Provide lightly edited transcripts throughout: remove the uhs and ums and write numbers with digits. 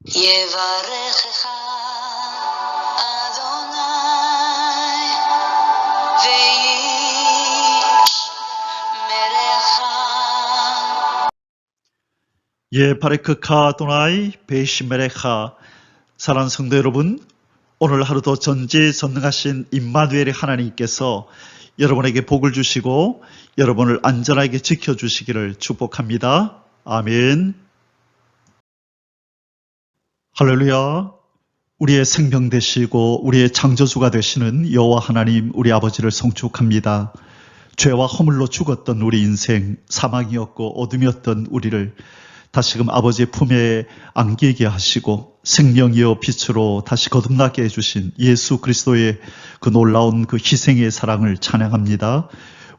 יברכך אדוני וישמרך. 예바레크카 아도나이 베이시메레카. 사랑하는 성도 여러분, 오늘 하루도 전지전능하신 임마누엘의 하나님께서 여러분에게 복을 주시고 여러분을 안전하게 지켜주시기를 축복합니다. 아멘. 할렐루야. 우리의 생명 되시고 우리의 창조주가 되시는 여호와 하나님, 우리 아버지를 송축합니다. 죄와 허물로 죽었던 우리 인생, 사망이었고 어둠이었던 우리를 다시금 아버지의 품에 안기게 하시고 생명이여 빛으로 다시 거듭나게 해주신 예수 그리스도의 그 놀라운 그 희생의 사랑을 찬양합니다.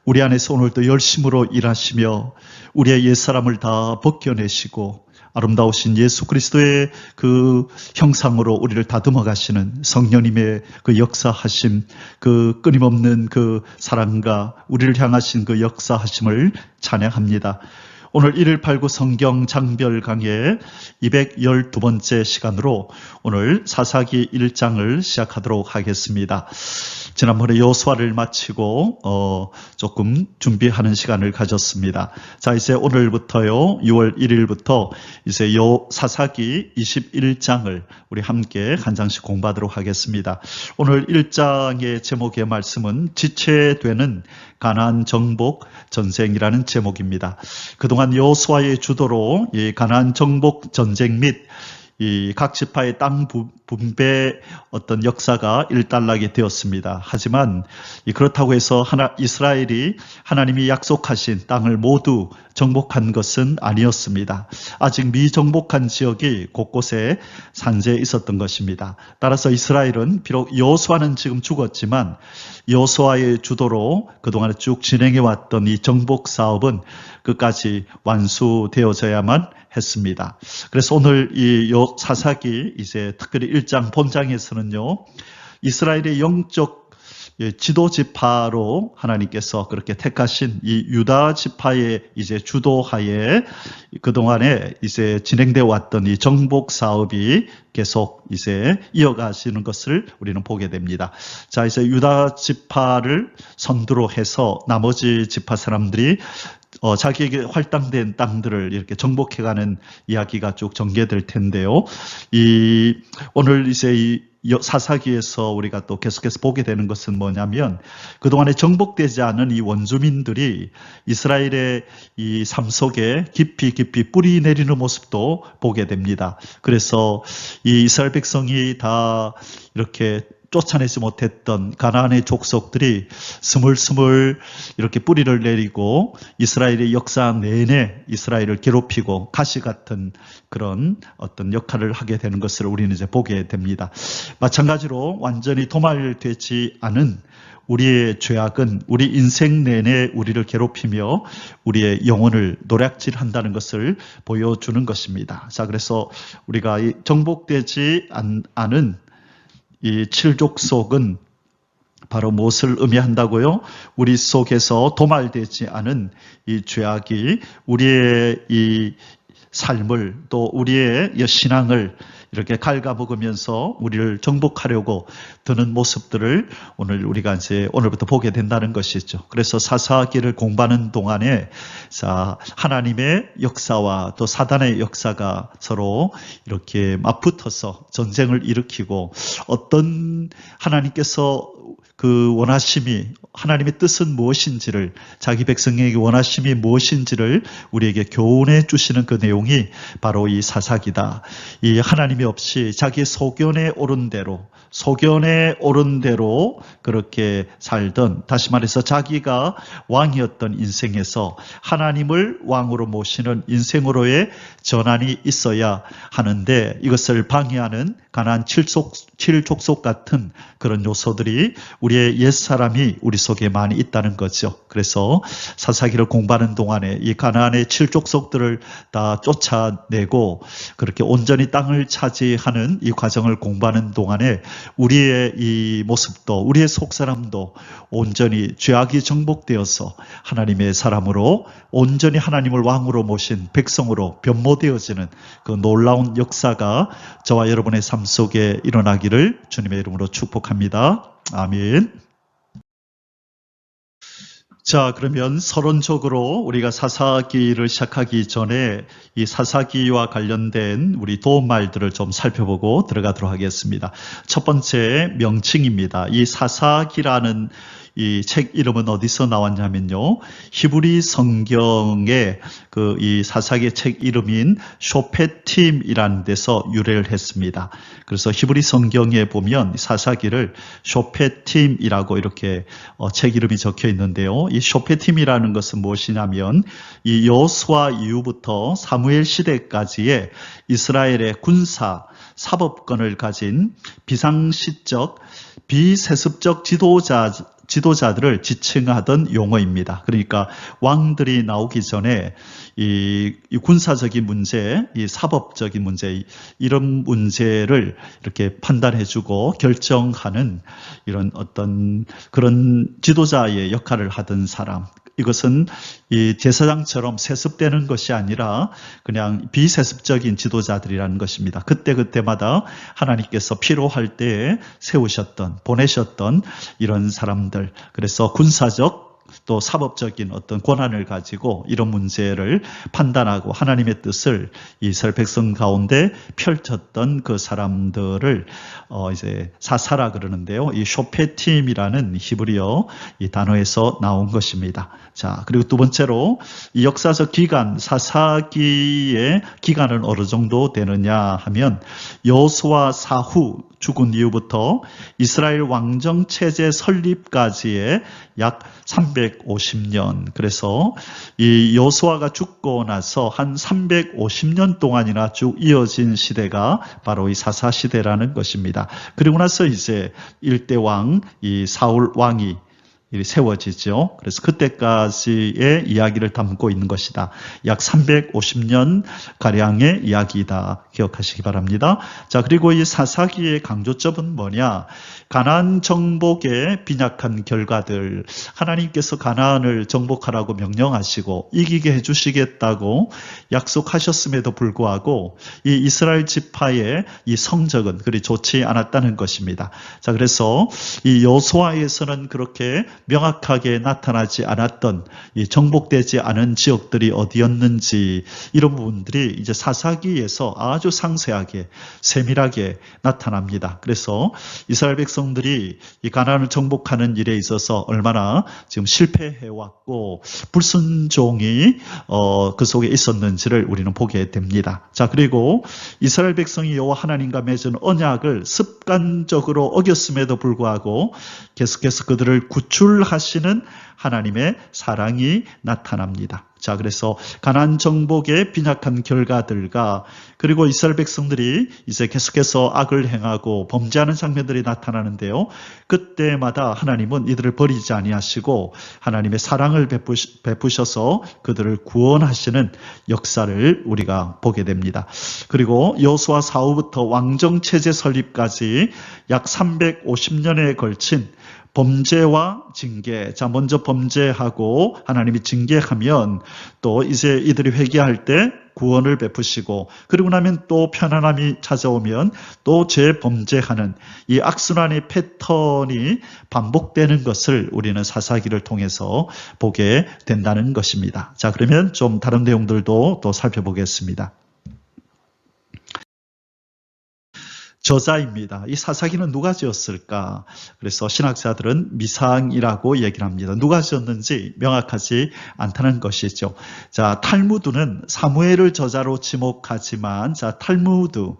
우리 안에서 오늘도 열심으로 일하시며 우리의 옛사람을 다 벗겨내시고 아름다우신 예수 그리스도의 그 형상으로 우리를 다듬어 가시는 성령님의 그 역사하심, 그 끊임없는 그 사랑과 우리를 향하신 그 역사하심을 찬양합니다. 오늘 1.19 성경 장별 강의 212번째 시간으로 오늘 사사기 1장을 시작하도록 하겠습니다. 지난번에 여호수아를 마치고 조금 준비하는 시간을 가졌습니다. 자, 이제 오늘부터요, 6월 1일부터 이제 사사기 21장을 우리 함께 한 장씩 공부하도록 하겠습니다. 오늘 1장의 제목의 말씀은 지체되는 가나안 정복 전쟁이라는 제목입니다. 그동안 여호수아의 주도로 이 가나안 정복 전쟁 및 이 각 지파의 땅 분배 어떤 역사가 일단락이 되었습니다. 하지만 그렇다고 해서 이스라엘이 하나님이 약속하신 땅을 모두 정복한 것은 아니었습니다. 아직 미정복한 지역이 곳곳에 산재해 있었던 것입니다. 따라서 이스라엘은 비록 여호수아는 지금 죽었지만 여호수아의 주도로 그동안에 쭉 진행해 왔던 이 정복 사업은 끝까지 완수되어져야만 했습니다. 그래서 오늘 이 사사기 이제 특별히 1장 본장에서는요, 이스라엘의 영적 지도 지파로 하나님께서 그렇게 택하신 이 유다 지파의 이제 주도하에 그동안에 이제 진행되어 왔던 이 정복 사업이 계속 이제 이어가시는 것을 우리는 보게 됩니다. 자, 이제 유다 지파를 선두로 해서 나머지 지파 사람들이 자기에게 할당된 땅들을 이렇게 정복해가는 이야기가 쭉 전개될 텐데요. 오늘 이제 이 사사기에서 우리가 또 계속해서 보게 되는 것은 뭐냐면 그동안에 정복되지 않은 이 원주민들이 이스라엘의 이 삶 속에 깊이 뿌리 내리는 모습도 보게 됩니다. 그래서 이 이스라엘 백성이 다 이렇게 쫓아내지 못했던 가나안의 족속들이 스물스물 이렇게 뿌리를 내리고 이스라엘의 역사 내내 이스라엘을 괴롭히고 가시 같은 그런 어떤 역할을 하게 되는 것을 우리는 이제 보게 됩니다. 마찬가지로 완전히 도말되지 않은 우리의 죄악은 우리 인생 내내 우리를 괴롭히며 우리의 영혼을 노략질한다는 것을 보여주는 것입니다. 자, 그래서 우리가 이 정복되지 않은 이 칠족속은 바로 무엇을 의미한다고요? 우리 속에서 도말되지 않은 이 죄악이 우리의 이 삶을 또 우리의 신앙을 이렇게 갉아먹으면서 우리를 정복하려고 드는 모습들을 오늘 우리가 이제 오늘부터 보게 된다는 것이죠. 그래서 사사기를 공부하는 동안에 자, 하나님의 역사와 또 사단의 역사가 서로 이렇게 맞붙어서 전쟁을 일으키고 어떤 하나님께서 그 원하심이 하나님의 뜻은 무엇인지를 자기 백성에게 원하심이 무엇인지를 우리에게 교훈해 주시는 그 내용이 바로 이 사사기다. 이 하나님이 없이 자기의 소견에 오른 대로 그렇게 살던, 다시 말해서 자기가 왕이었던 인생에서 하나님을 왕으로 모시는 인생으로의 전환이 있어야 하는데 이것을 방해하는 가나안 칠족속 같은 그런 요소들이 우리 우리의 옛사람이 우리 속에 많이 있다는 거죠. 그래서 사사기를 공부하는 동안에 이 가나안의 7족속들을 다 쫓아내고 그렇게 온전히 땅을 차지하는 이 과정을 공부하는 동안에 우리의 이 모습도 우리의 속사람도 온전히 죄악이 정복되어서 하나님의 사람으로 온전히 하나님을 왕으로 모신 백성으로 변모되어지는 그 놀라운 역사가 저와 여러분의 삶 속에 일어나기를 주님의 이름으로 축복합니다. 아멘. 자, 그러면 서론적으로 우리가 사사기를 시작하기 전에 이 사사기와 관련된 우리 도움말들을 좀 살펴보고 들어가도록 하겠습니다. 첫 번째 명칭입니다. 이 사사기라는 이 책 이름은 어디서 나왔냐면요. 히브리 성경의 그 이 사사기 책 이름인 쇼페팀이라는 데서 유래를 했습니다. 그래서 히브리 성경에 보면 사사기를 쇼페팀이라고 이렇게 책 이름이 적혀 있는데요. 이 쇼페팀이라는 것은 무엇이냐면 이 여호수아 이후부터 사무엘 시대까지의 이스라엘의 군사 사법권을 가진 비상시적 비세습적 지도자들을 지칭하던 용어입니다. 그러니까 왕들이 나오기 전에 이 군사적인 문제, 이 사법적인 문제, 이런 문제를 이렇게 판단해주고 결정하는 이런 어떤 그런 지도자의 역할을 하던 사람. 이것은 이 제사장처럼 세습되는 것이 아니라 그냥 비세습적인 지도자들이라는 것입니다. 그때마다 하나님께서 필요할 때에 세우셨던, 보내셨던 이런 사람들. 그래서 군사적 또 사법적인 어떤 권한을 가지고 이런 문제를 판단하고 하나님의 뜻을 이스라엘 백성 가운데 펼쳤던 그 사람들을 이제 사사라 그러는데요. 이 쇼페팀이라는 히브리어 이 단어에서 나온 것입니다. 자, 그리고 두 번째로 이 역사적 기간, 사사기의 기간은 어느 정도 되느냐 하면 여호수아 사후 죽은 이후부터 이스라엘 왕정 체제 설립까지의 약 350년. 그래서 이 여호수아가 죽고 나서 한 350년 동안이나 쭉 이어진 시대가 바로 이 사사 시대라는 것입니다. 그리고 나서 이제 일대 왕, 이 사울 왕이 세워지죠. 그래서 그때까지의 이야기를 담고 있는 것이다. 약 350년 가량의 이야기이다. 기억하시기 바랍니다. 자, 그리고 이 사사기의 강조점은 뭐냐? 가나안 정복의 빈약한 결과들, 하나님께서 가나안을 정복하라고 명령하시고 이기게 해주시겠다고 약속하셨음에도 불구하고 이 이스라엘 지파의 이 성적은 그리 좋지 않았다는 것입니다. 자, 그래서 이 여호수아에서는 그렇게 명확하게 나타나지 않았던 이 정복되지 않은 지역들이 어디였는지 이런 부분들이 이제 사사기에서 아주 상세하게 세밀하게 나타납니다. 그래서 이스라엘 백성들이 이 가나안을 정복하는 일에 있어서 얼마나 지금 실패해왔고 불순종이 그 속에 있었는지를 우리는 보게 됩니다. 자, 그리고 이스라엘 백성이 여호와 하나님과 맺은 언약을 습관적으로 어겼음에도 불구하고 계속해서 그들을 구출하시는 하나님의 사랑이 나타납니다. 자, 그래서 가나안 정복의 빈약한 결과들과 그리고 이스라엘 백성들이 이제 계속해서 악을 행하고 범죄하는 장면들이 나타나는데요. 그때마다 하나님은 이들을 버리지 아니하시고 하나님의 사랑을 베푸셔서 그들을 구원하시는 역사를 우리가 보게 됩니다. 그리고 여호수아 사후부터 왕정 체제 설립까지 약 350년에 걸친 범죄와 징계. 자, 먼저 범죄하고 하나님이 징계하면 또 이제 이들이 회개할 때 구원을 베푸시고 그리고 나면 또 편안함이 찾아오면 또 재범죄하는 이 악순환의 패턴이 반복되는 것을 우리는 사사기를 통해서 보게 된다는 것입니다. 자, 그러면 좀 다른 내용들도 또 살펴보겠습니다. 저자입니다. 이 사사기는 누가 지었을까? 그래서 신학자들은 미상이라고 얘기를 합니다. 누가 지었는지 명확하지 않다는 것이죠. 자, 탈무드는 사무엘을 저자로 지목하지만, 자, 탈무드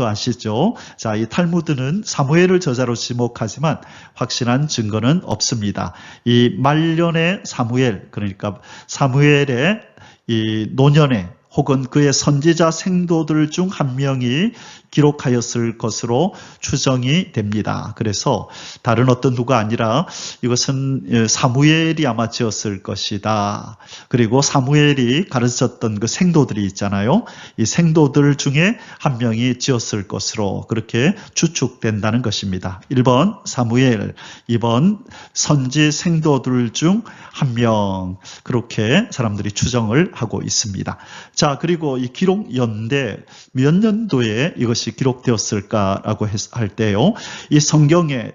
아시죠? 자, 이 탈무드는 사무엘을 저자로 지목하지만 확실한 증거는 없습니다. 이 말년의 사무엘, 그러니까 사무엘의 이 노년의 혹은 그의 선지자 생도들 중 한 명이 기록하였을 것으로 추정이 됩니다. 그래서 다른 어떤 누가 아니라 이것은 사무엘이 아마 지었을 것이다. 그리고 사무엘이 가르쳤던 그 생도들이 있잖아요. 이 생도들 중에 한 명이 지었을 것으로 그렇게 추측된다는 것입니다. 1번 사무엘, 2번 선지 생도들 중 한 명, 그렇게 사람들이 추정을 하고 있습니다. 자, 그리고 이 기록 연대 몇 년도에 이것이 기록되었을까라고 할 때요. 이 성경에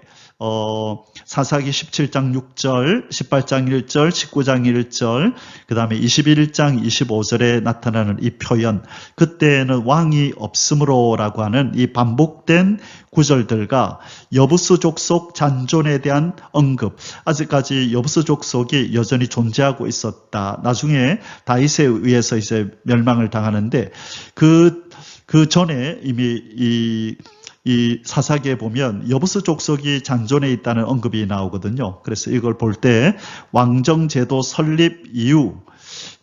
사사기 17장 6절, 18장 1절, 19장 1절, 그 다음에 21장 25절에 나타나는 이 표현, 그때에는 왕이 없으므로라고 하는 이 반복된 구절들과 여부수 족속 잔존에 대한 언급, 아직까지 여부수 족속이 여전히 존재하고 있었다. 나중에 다윗에 의해서 이제 멸망을 당하는데 그 전에 이미 이 사사기에 보면 여부수 족속이 잔존해 있다는 언급이 나오거든요. 그래서 이걸 볼 때 왕정제도 설립 이후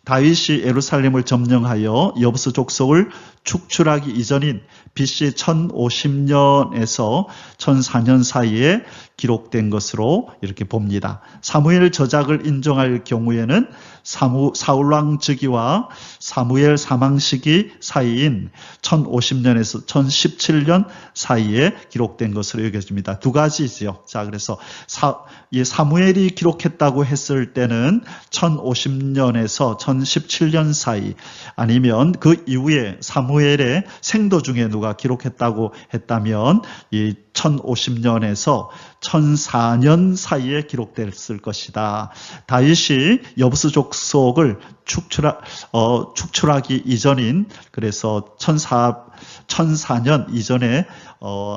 다윗이 예루살렘을 점령하여 여부수 족속을 축출하기 이전인 BC 1050년에서 1004년 사이에 기록된 것으로 이렇게 봅니다. 사무엘 저작을 인정할 경우에는 사울왕 즉위와 사무엘 사망 시기 사이인 1050년에서 1017년 사이에 기록된 것으로 여겨집니다. 두 가지지요. 자, 그래서 사무엘이 기록했다고 했을 때는 1050년에서 1017년 사이, 아니면 그 이후에 사무엘의 생도 중에 누가 기록했다고 했다면 이 1050년에서 1004년 사이에 기록됐을 것이다. 다윗이 여부수 족속을 축출하기 이전인, 그래서 1004년 이전에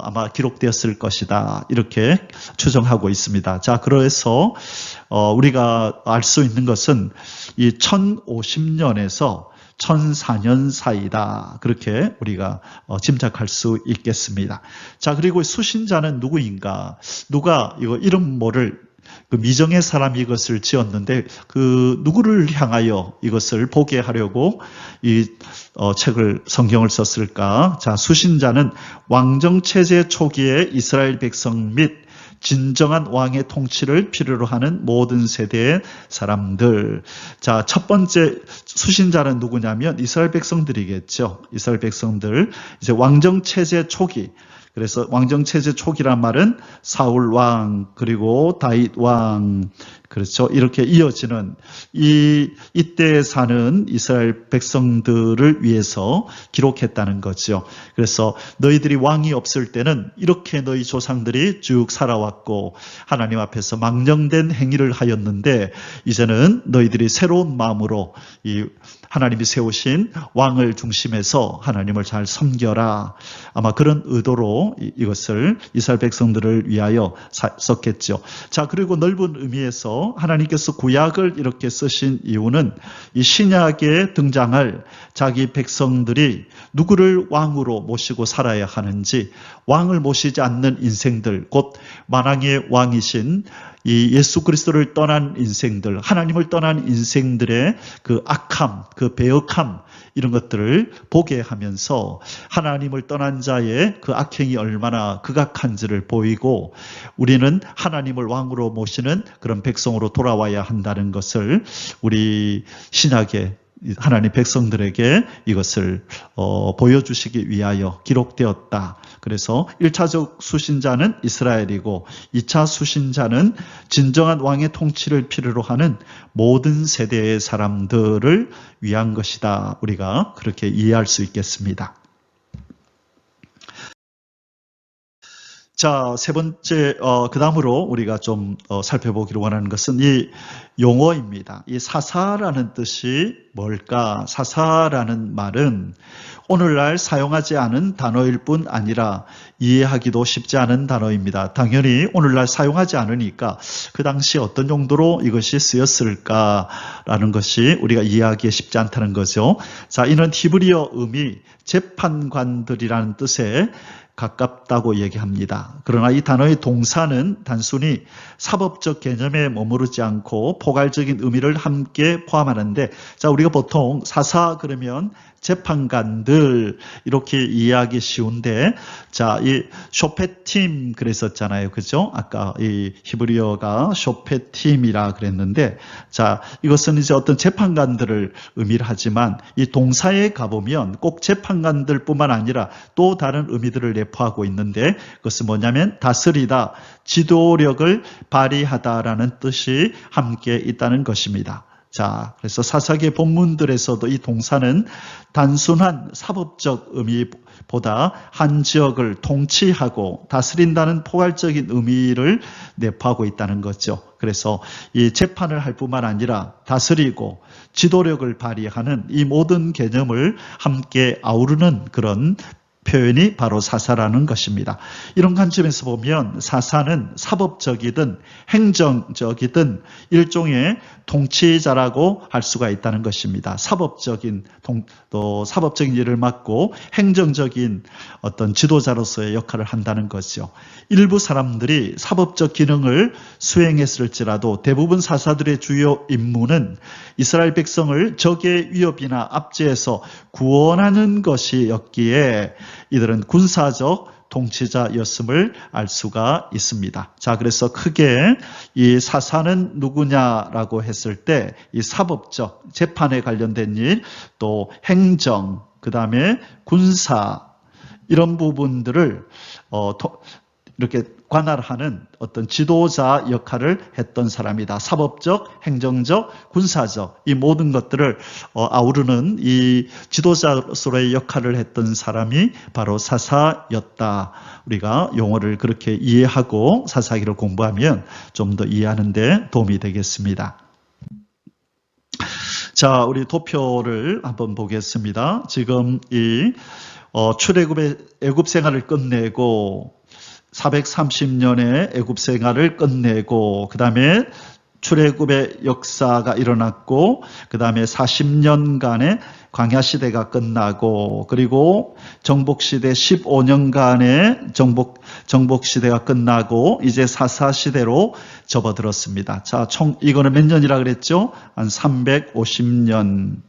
아마 기록되었을 것이다. 이렇게 추정하고 있습니다. 자, 그래서 우리가 알 수 있는 것은 이 1050년에서 1004년 사이다. 그렇게 우리가 짐작할 수 있겠습니다. 자, 그리고 수신자는 누구인가? 누가 이거 이름 모를 그 미정의 사람이 이것을 지었는데 그 누구를 향하여 이것을 보게 하려고 이 책을 성경을 썼을까? 자, 수신자는 왕정 체제 초기에 이스라엘 백성 및 진정한 왕의 통치를 필요로 하는 모든 세대의 사람들. 자, 첫 번째 수신자는 누구냐면 이스라엘 백성들이겠죠. 이스라엘 백성들. 이제 왕정 체제 초기. 그래서 왕정 체제 초기란 말은 사울 왕, 그리고 다윗 왕, 그렇죠. 이렇게 이어지는 이때에 사는 이스라엘 백성들을 위해서 기록했다는 거죠. 그래서 너희들이 왕이 없을 때는 이렇게 너희 조상들이 쭉 살아왔고 하나님 앞에서 망령된 행위를 하였는데 이제는 너희들이 새로운 마음으로 이 하나님이 세우신 왕을 중심해서 하나님을 잘 섬겨라. 아마 그런 의도로 이것을 이스라엘 백성들을 위하여 썼겠죠. 자, 그리고 넓은 의미에서 하나님께서 구약을 이렇게 쓰신 이유는 이 신약에 등장할 자기 백성들이 누구를 왕으로 모시고 살아야 하는지, 왕을 모시지 않는 인생들, 곧 만왕의 왕이신 이 예수 그리스도를 떠난 인생들, 하나님을 떠난 인생들의 그 악함, 그 배역함, 이런 것들을 보게 하면서 하나님을 떠난 자의 그 악행이 얼마나 극악한지를 보이고 우리는 하나님을 왕으로 모시는 그런 백성으로 돌아와야 한다는 것을 우리 신약에 하나님 백성들에게 이것을 보여주시기 위하여 기록되었다. 그래서 1차적 수신자는 이스라엘이고 2차 수신자는 진정한 왕의 통치를 필요로 하는 모든 세대의 사람들을 위한 것이다. 우리가 그렇게 이해할 수 있겠습니다. 자, 세 번째, 그 다음으로 우리가 좀 살펴보기로 원하는 것은 이 용어입니다. 이 사사라는 뜻이 뭘까? 사사라는 말은 오늘날 사용하지 않은 단어일 뿐 아니라 이해하기도 쉽지 않은 단어입니다. 당연히 오늘날 사용하지 않으니까 그 당시 어떤 용도로 이것이 쓰였을까라는 것이 우리가 이해하기에 쉽지 않다는 거죠. 자, 이는 히브리어 음이 재판관들이라는 뜻에 가깝다고 얘기합니다. 그러나 이 단어의 동사는 단순히 사법적 개념에 머무르지 않고 포괄적인 의미를 함께 포함하는데, 자, 우리가 보통 사사 그러면 재판관들 이렇게 이해하기 쉬운데, 자, 이 쇼페팀 그랬었잖아요. 그죠? 아까 이 히브리어가 쇼페팀이라 그랬는데, 자, 이것은 이제 어떤 재판관들을 의미를 하지만 이 동사에 가보면 꼭 재판관들뿐만 아니라 또 다른 의미들을 내포하고 있는데, 그것은 뭐냐면 다스리다, 지도력을 발휘하다라는 뜻이 함께 있다는 것입니다. 자, 그래서 사사기의 본문들에서도 이 동사는 단순한 사법적 의미보다 한 지역을 통치하고 다스린다는 포괄적인 의미를 내포하고 있다는 거죠. 그래서 이 재판을 할 뿐만 아니라 다스리고 지도력을 발휘하는 이 모든 개념을 함께 아우르는 그런 표현이 바로 사사라는 것입니다. 이런 관점에서 보면 사사는 사법적이든 행정적이든 일종의 통치자라고 할 수가 있다는 것입니다. 또 사법적인 일을 맡고 행정적인 어떤 지도자로서의 역할을 한다는 것이죠. 일부 사람들이 사법적 기능을 수행했을지라도 대부분 사사들의 주요 임무는 이스라엘 백성을 적의 위협이나 압제에서 구원하는 것이었기에 이들은 군사적 통치자였음을 알 수가 있습니다. 자, 그래서 크게 이 사사는 누구냐라고 했을 때 이 사법적, 재판에 관련된 일, 또 행정, 그 다음에 군사 이런 부분들을 이렇게 관할하는 어떤 지도자 역할을 했던 사람이다. 사법적, 행정적, 군사적 이 모든 것들을 아우르는 이 지도자로서의 역할을 했던 사람이 바로 사사였다. 우리가 용어를 그렇게 이해하고 사사기를 공부하면 좀 더 이해하는 데 도움이 되겠습니다. 자, 우리 도표를 한번 보겠습니다. 지금 이 출애굽의 애굽 생활을 끝내고 430년의 애굽 생활을 끝내고 그 다음에 출애굽의 역사가 일어났고 그 다음에 40년간의 광야 시대가 끝나고 그리고 정복 시대 15년간의 정복 시대가 끝나고 이제 사사 시대로 접어들었습니다. 자, 이거는 몇 년이라 그랬죠? 한 350년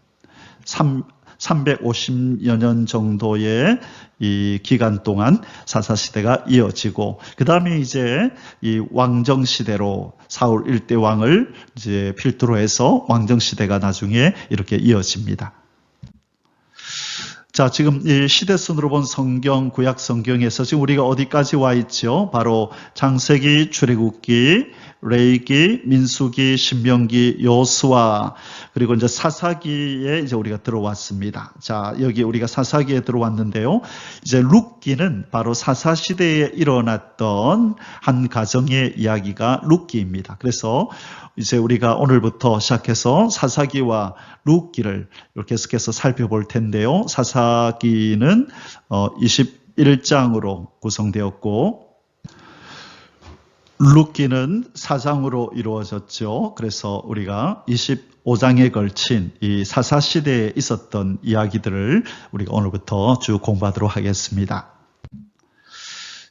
350여 년 정도의 이 기간 동안 사사시대가 이어지고, 그 다음에 이제 이 왕정시대로 사울 일대 왕을 이제 필두로 해서 왕정시대가 나중에 이렇게 이어집니다. 자, 지금 이 시대순으로 본 성경, 구약 성경에서 지금 우리가 어디까지 와 있죠? 바로 창세기, 출애굽기, 레위기, 민수기, 신명기, 여호수아, 그리고 이제 사사기에 이제 우리가 들어왔습니다. 자, 여기 우리가 사사기에 들어왔는데요. 이제 룻기는 바로 사사 시대에 일어났던 한 가정의 이야기가 룻기입니다. 그래서 이제 우리가 오늘부터 시작해서 사사기와 룻기를 이렇게 계속해서 살펴볼 텐데요. 사사기는 21장으로 구성되었고 룻기는 4장으로 이루어졌죠. 그래서 우리가 25장에 걸친 이 사사 시대에 있었던 이야기들을 우리가 오늘부터 쭉 공부하도록 하겠습니다.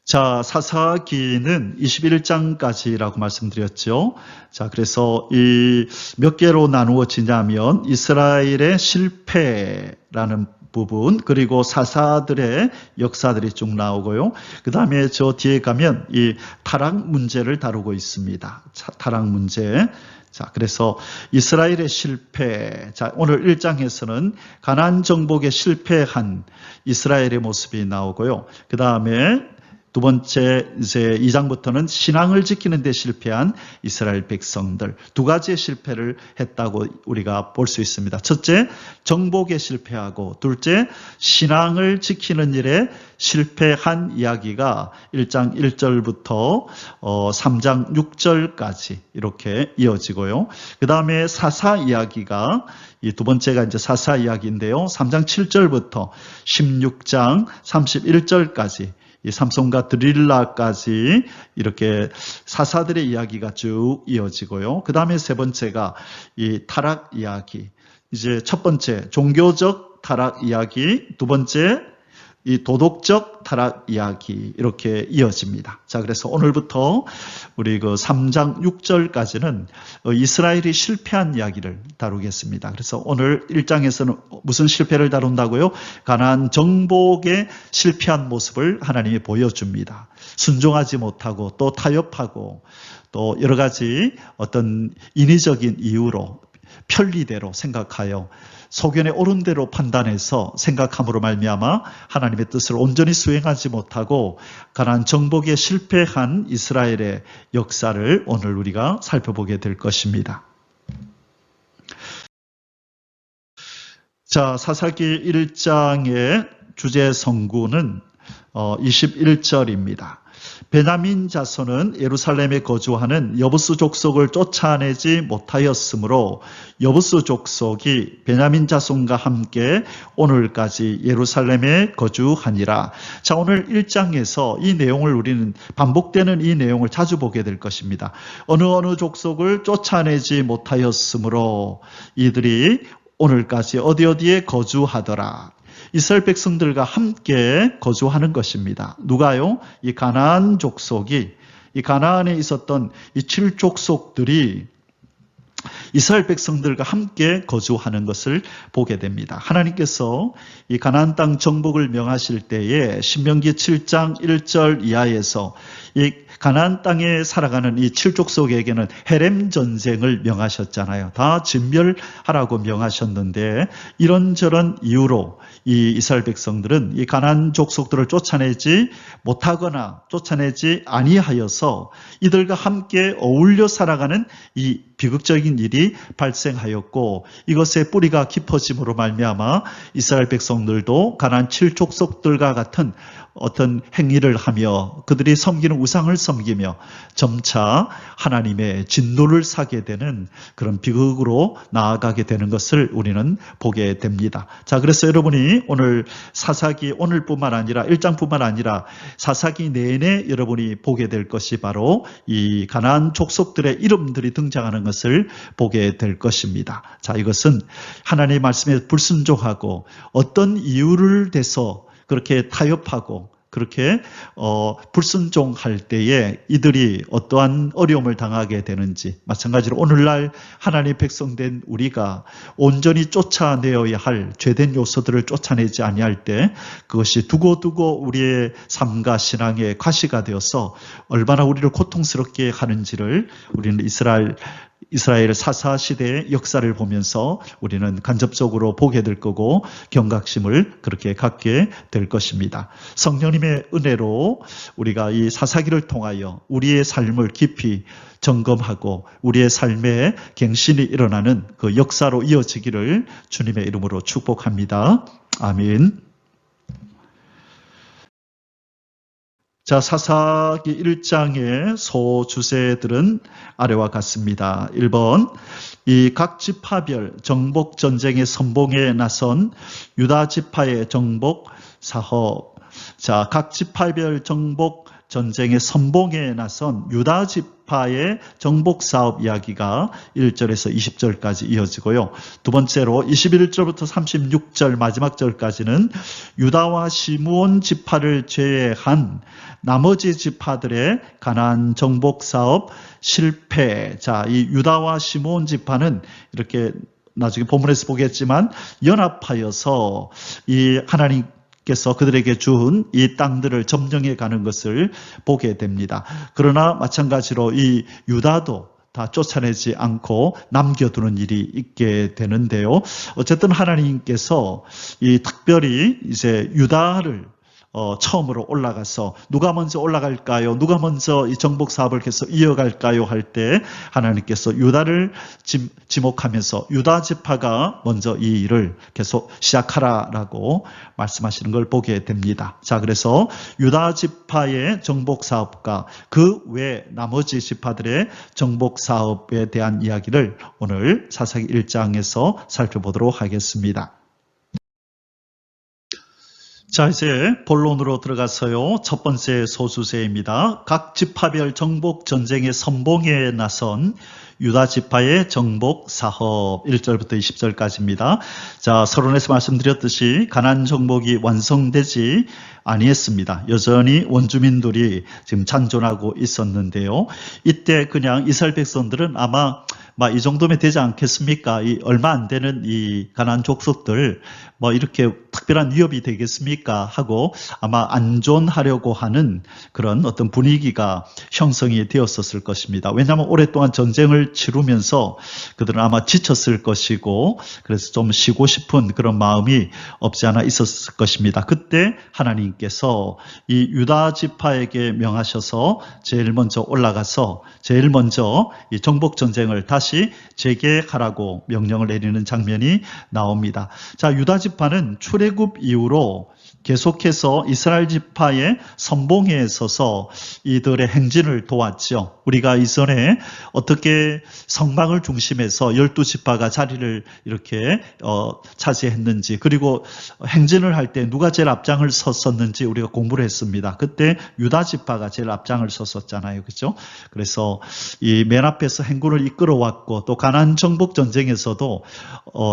자, 사사기는 21장까지라고 말씀드렸죠. 자, 그래서 이 몇 개로 나누어지냐면 이스라엘의 실패라는 부분, 그리고 사사들의 역사들이 쭉 나오고요. 그 다음에 저 뒤에 가면 이 타락 문제를 다루고 있습니다. 타락 문제. 자, 그래서 이스라엘의 실패. 자, 오늘 1장에서는 가나안 정복에 실패한 이스라엘의 모습이 나오고요. 그 다음에 두 번째 이제 2장부터는 신앙을 지키는 데 실패한 이스라엘 백성들 두 가지의 실패를 했다고 우리가 볼 수 있습니다. 첫째, 정복에 실패하고 둘째, 신앙을 지키는 일에 실패한 이야기가 1장 1절부터 3장 6절까지 이렇게 이어지고요. 그 다음에 사사 이야기가 이 두 번째가 이제 사사 이야기인데요. 3장 7절부터 16장 31절까지 이 삼손과 드릴라까지 이렇게 사사들의 이야기가 쭉 이어지고요. 그 다음에 세 번째가 이 타락 이야기. 이제 첫 번째 종교적 타락 이야기, 두 번째 이 도덕적 타락 이야기 이렇게 이어집니다. 자, 그래서 오늘부터 우리 그 3장 6절까지는 이스라엘이 실패한 이야기를 다루겠습니다. 그래서 오늘 1장에서는 무슨 실패를 다룬다고요? 가나안 정복의 실패한 모습을 하나님이 보여줍니다. 순종하지 못하고 또 타협하고 또 여러 가지 어떤 인위적인 이유로 편리대로 생각하여 소견에 옳은 대로 판단해서 생각함으로 말미암아 하나님의 뜻을 온전히 수행하지 못하고 가나안 정복에 실패한 이스라엘의 역사를 오늘 우리가 살펴보게 될 것입니다. 자, 사사기 1장의 주제 성구는 21절입니다. 베냐민 자손은 예루살렘에 거주하는 여부스 족속을 쫓아내지 못하였으므로 여부스 족속이 베냐민 자손과 함께 오늘까지 예루살렘에 거주하니라. 자, 오늘 1장에서 이 내용을 우리는 반복되는 이 내용을 자주 보게 될 것입니다. 어느 족속을 쫓아내지 못하였으므로 이들이 오늘까지 어디에 거주하더라. 이스라엘 백성들과 함께 거주하는 것입니다. 누가요? 이 가나안 족속이, 이 가나안에 있었던 이 7족속들이 이스라엘 백성들과 함께 거주하는 것을 보게 됩니다. 하나님께서 이 가나안 땅 정복을 명하실 때에 신명기 7장 1절 이하에서 이 가나안 땅에 살아가는 이 7족속에게는 헤렘 전쟁을 명하셨잖아요. 다 진멸하라고 명하셨는데 이런저런 이유로 이 이스라엘 백성들은 이 가나안 족속들을 쫓아내지 못하거나 쫓아내지 아니하여서 이들과 함께 어울려 살아가는 이 비극적인 일이 발생하였고 이것의 뿌리가 깊어짐으로 말미암아 이스라엘 백성들도 가나안 7족속들과 같은 어떤 행위를 하며 그들이 섬기는 우상을 섬기며 점차 하나님의 진노를 사게 되는 그런 비극으로 나아가게 되는 것을 우리는 보게 됩니다. 자, 그래서 여러분이 오늘 사사기 오늘뿐만 아니라 1장뿐만 아니라 사사기 내내 여러분이 보게 될 것이 바로 이 가나안 족속들의 이름들이 등장하는 것을 보게 될 것입니다. 자, 이것은 하나님의 말씀에 불순종하고 어떤 이유를 대서 그렇게 타협하고 그렇게 불순종할 때에 이들이 어떠한 어려움을 당하게 되는지 마찬가지로 오늘날 하나님의 백성된 우리가 온전히 쫓아내어야 할 죄된 요소들을 쫓아내지 아니할 때 그것이 두고두고 우리의 삶과 신앙의 과시가 되어서 얼마나 우리를 고통스럽게 하는지를 우리는 이스라엘 사사시대의 역사를 보면서 우리는 간접적으로 보게 될 거고 경각심을 그렇게 갖게 될 것입니다. 성령님의 은혜로 우리가 이 사사기를 통하여 우리의 삶을 깊이 점검하고 우리의 삶에 갱신이 일어나는 그 역사로 이어지기를 주님의 이름으로 축복합니다. 아멘. 자, 사사기 1장의 소주제들은 아래와 같습니다. 1번, 이 각 지파별 정복 전쟁의 선봉에 나선 유다 지파의 정복 사업. 자, 각 지파별 정복 전쟁의 선봉에 나선 유다 지파의 정복 사업 이야기가 1절에서 20절까지 이어지고요. 두 번째로 21절부터 36절 마지막 절까지는 유다와 시므온 지파를 제외한 나머지 지파들의 가나안 정복 사업 실패. 자, 이 유다와 시므온 지파는 이렇게 나중에 본문에서 보겠지만 연합하여서 이 하나님께서 그들에게 준 이 땅들을 점령해 가는 것을 보게 됩니다. 그러나 마찬가지로 이 유다도 다 쫓아내지 않고 남겨두는 일이 있게 되는데요. 어쨌든 하나님께서 이 특별히 이제 유다를 처음으로 올라가서 누가 먼저 올라갈까요? 누가 먼저 이 정복 사업을 계속 이어갈까요? 할 때 하나님께서 유다를 지목하면서 유다 지파가 먼저 이 일을 계속 시작하라라고 말씀하시는 걸 보게 됩니다. 자, 그래서 유다 지파의 정복 사업과 그 외 나머지 지파들의 정복 사업에 대한 이야기를 오늘 사사기 1장에서 살펴보도록 하겠습니다. 자, 이제 본론으로 들어가서요. 첫 번째 소수세입니다. 각 지파별 정복 전쟁의 선봉에 나선 유다 지파의 정복 사업 1절부터 20절까지입니다. 자, 서론에서 말씀드렸듯이 가나안 정복이 완성되지 아니했습니다. 여전히 원주민들이 지금 잔존하고 있었는데요. 이때 그냥 이스라엘 백성들은 아마 이 정도면 되지 않겠습니까? 이 얼마 안 되는 이 가나안 족속들 이렇게 특별한 위협이 되겠습니까? 하고 아마 안존하려고 하는 그런 어떤 분위기가 형성이 되었었을 것입니다. 왜냐하면 오랫동안 전쟁을 치르면서 그들은 아마 지쳤을 것이고 그래서 좀 쉬고 싶은 그런 마음이 없지 않아 있었을 것입니다. 그때 하나님께서 이 유다 지파에게 명하셔서 제일 먼저 올라가서 제일 먼저 이 정복 전쟁을 다시 재개하라고 명령을 내리는 장면이 나옵니다. 자, 유다 지파는 출애굽 이후로 계속해서 이스라엘 지파의 선봉에 서서 이들의 행진을 도왔죠. 우리가 이전에 어떻게 성방을 중심해서 12지파가 자리를 이렇게 차지했는지, 그리고 행진을 할 때 누가 제일 앞장을 섰었는지 우리가 공부를 했습니다. 그때 유다 지파가 제일 앞장을 섰었잖아요. 그렇죠? 그래서 이 맨 앞에서 행군을 이끌어왔고 또 가나안 정복 전쟁에서도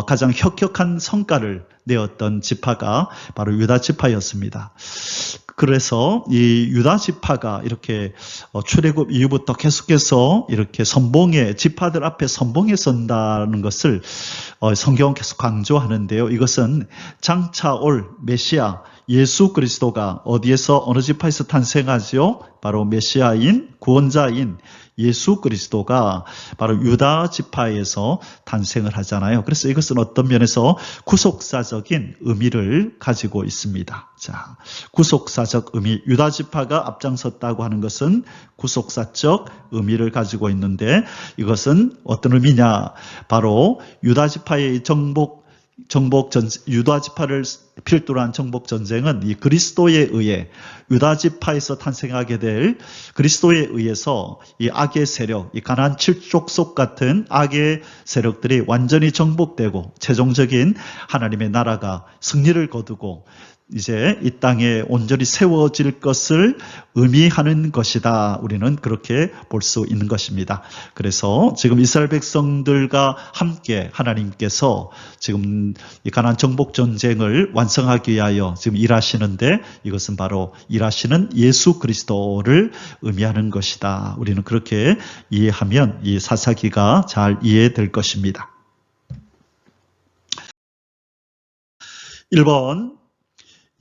가장 혁혁한 성과를 내었던 지파가 바로 유다 지파였습니다. 그래서 이 유다 지파가 이렇게 출애굽 이후부터 계속해서 이렇게 선봉에 지파들 앞에 선봉에 선다는 것을 성경은 계속 강조하는데요. 이것은 장차 올 메시아 예수 그리스도가 어디에서 어느 지파에서 탄생하죠? 바로 메시아인 구원자인 예수 그리스도가 바로 유다 지파에서 탄생을 하잖아요. 그래서 이것은 어떤 면에서 구속사적인 의미를 가지고 있습니다. 자, 구속사적 의미, 유다 지파가 앞장섰다고 하는 것은 구속사적 의미를 가지고 있는데 이것은 어떤 의미냐? 바로 유다 지파의 유다 지파를 필두로 한 정복 전쟁은 이 그리스도에 의해 유다 지파에서 탄생하게 될 그리스도에 의해서 이 악의 세력, 이 가나안 7족속 같은 악의 세력들이 완전히 정복되고 최종적인 하나님의 나라가 승리를 거두고 이제 이 땅에 온전히 세워질 것을 의미하는 것이다. 우리는 그렇게 볼 수 있는 것입니다. 그래서 지금 이스라엘 백성들과 함께 하나님께서 지금 이 가나안 정복 전쟁을 완성하기 위하여 지금 일하시는데 이것은 바로 일하시는 예수 그리스도를 의미하는 것이다. 우리는 그렇게 이해하면 이 사사기가 잘 이해될 것입니다. 1번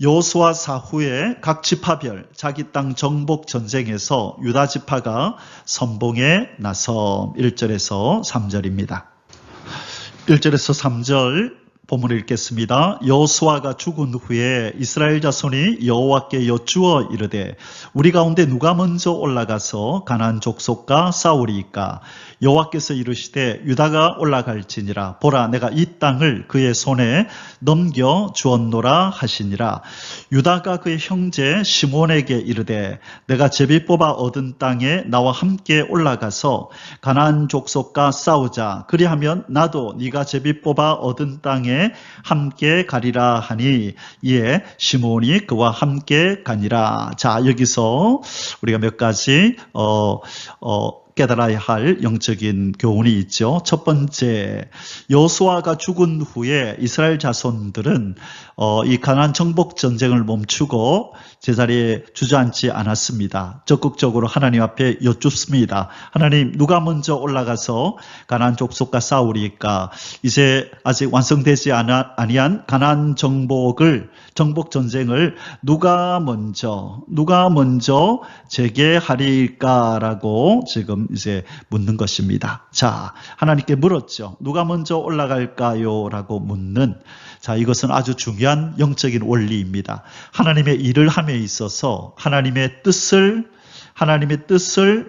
여호수아 사후에 각 지파별 자기 땅 정복 전쟁에서 유다 지파가 선봉에 나서 1절에서 3절입니다. 1절에서 3절 본문을 읽겠습니다. 여호수아가 죽은 후에 이스라엘 자손이 여호와께 여쭈어 이르되 우리 가운데 누가 먼저 올라가서 가나안 족속과 싸우리이까? 여호와께서 이르시되 유다가 올라갈지니라. 보라, 내가 이 땅을 그의 손에 넘겨 주었노라 하시니라. 유다가 그의 형제 시몬에게 이르되 내가 제비 뽑아 얻은 땅에 나와 함께 올라가서 가나안 족속과 싸우자. 그리하면 나도 네가 제비 뽑아 얻은 땅에 함께 가리라 하니 이에 시몬이 그와 함께 가니라. 자, 여기서 우리가 몇 가지 깨달아야 할 영적인 교훈이 있죠. 첫 번째, 여호수아가 죽은 후에 이스라엘 자손들은 이 가나안 정복 전쟁을 멈추고 제자리에 주저앉지 않았습니다. 적극적으로 하나님 앞에 여쭙습니다. 하나님, 누가 먼저 올라가서 가나안 족속과 싸우리까? 이제 아직 완성되지 아니한 가나안 정복 전쟁을 누가 먼저 재개하리까라고 지금 이제 묻는 것입니다. 자, 하나님께 물었죠. 누가 먼저 올라갈까요? 라고 묻는, 자, 이것은 아주 중요한 영적인 원리입니다. 하나님의 일을 함에 있어서 하나님의 뜻을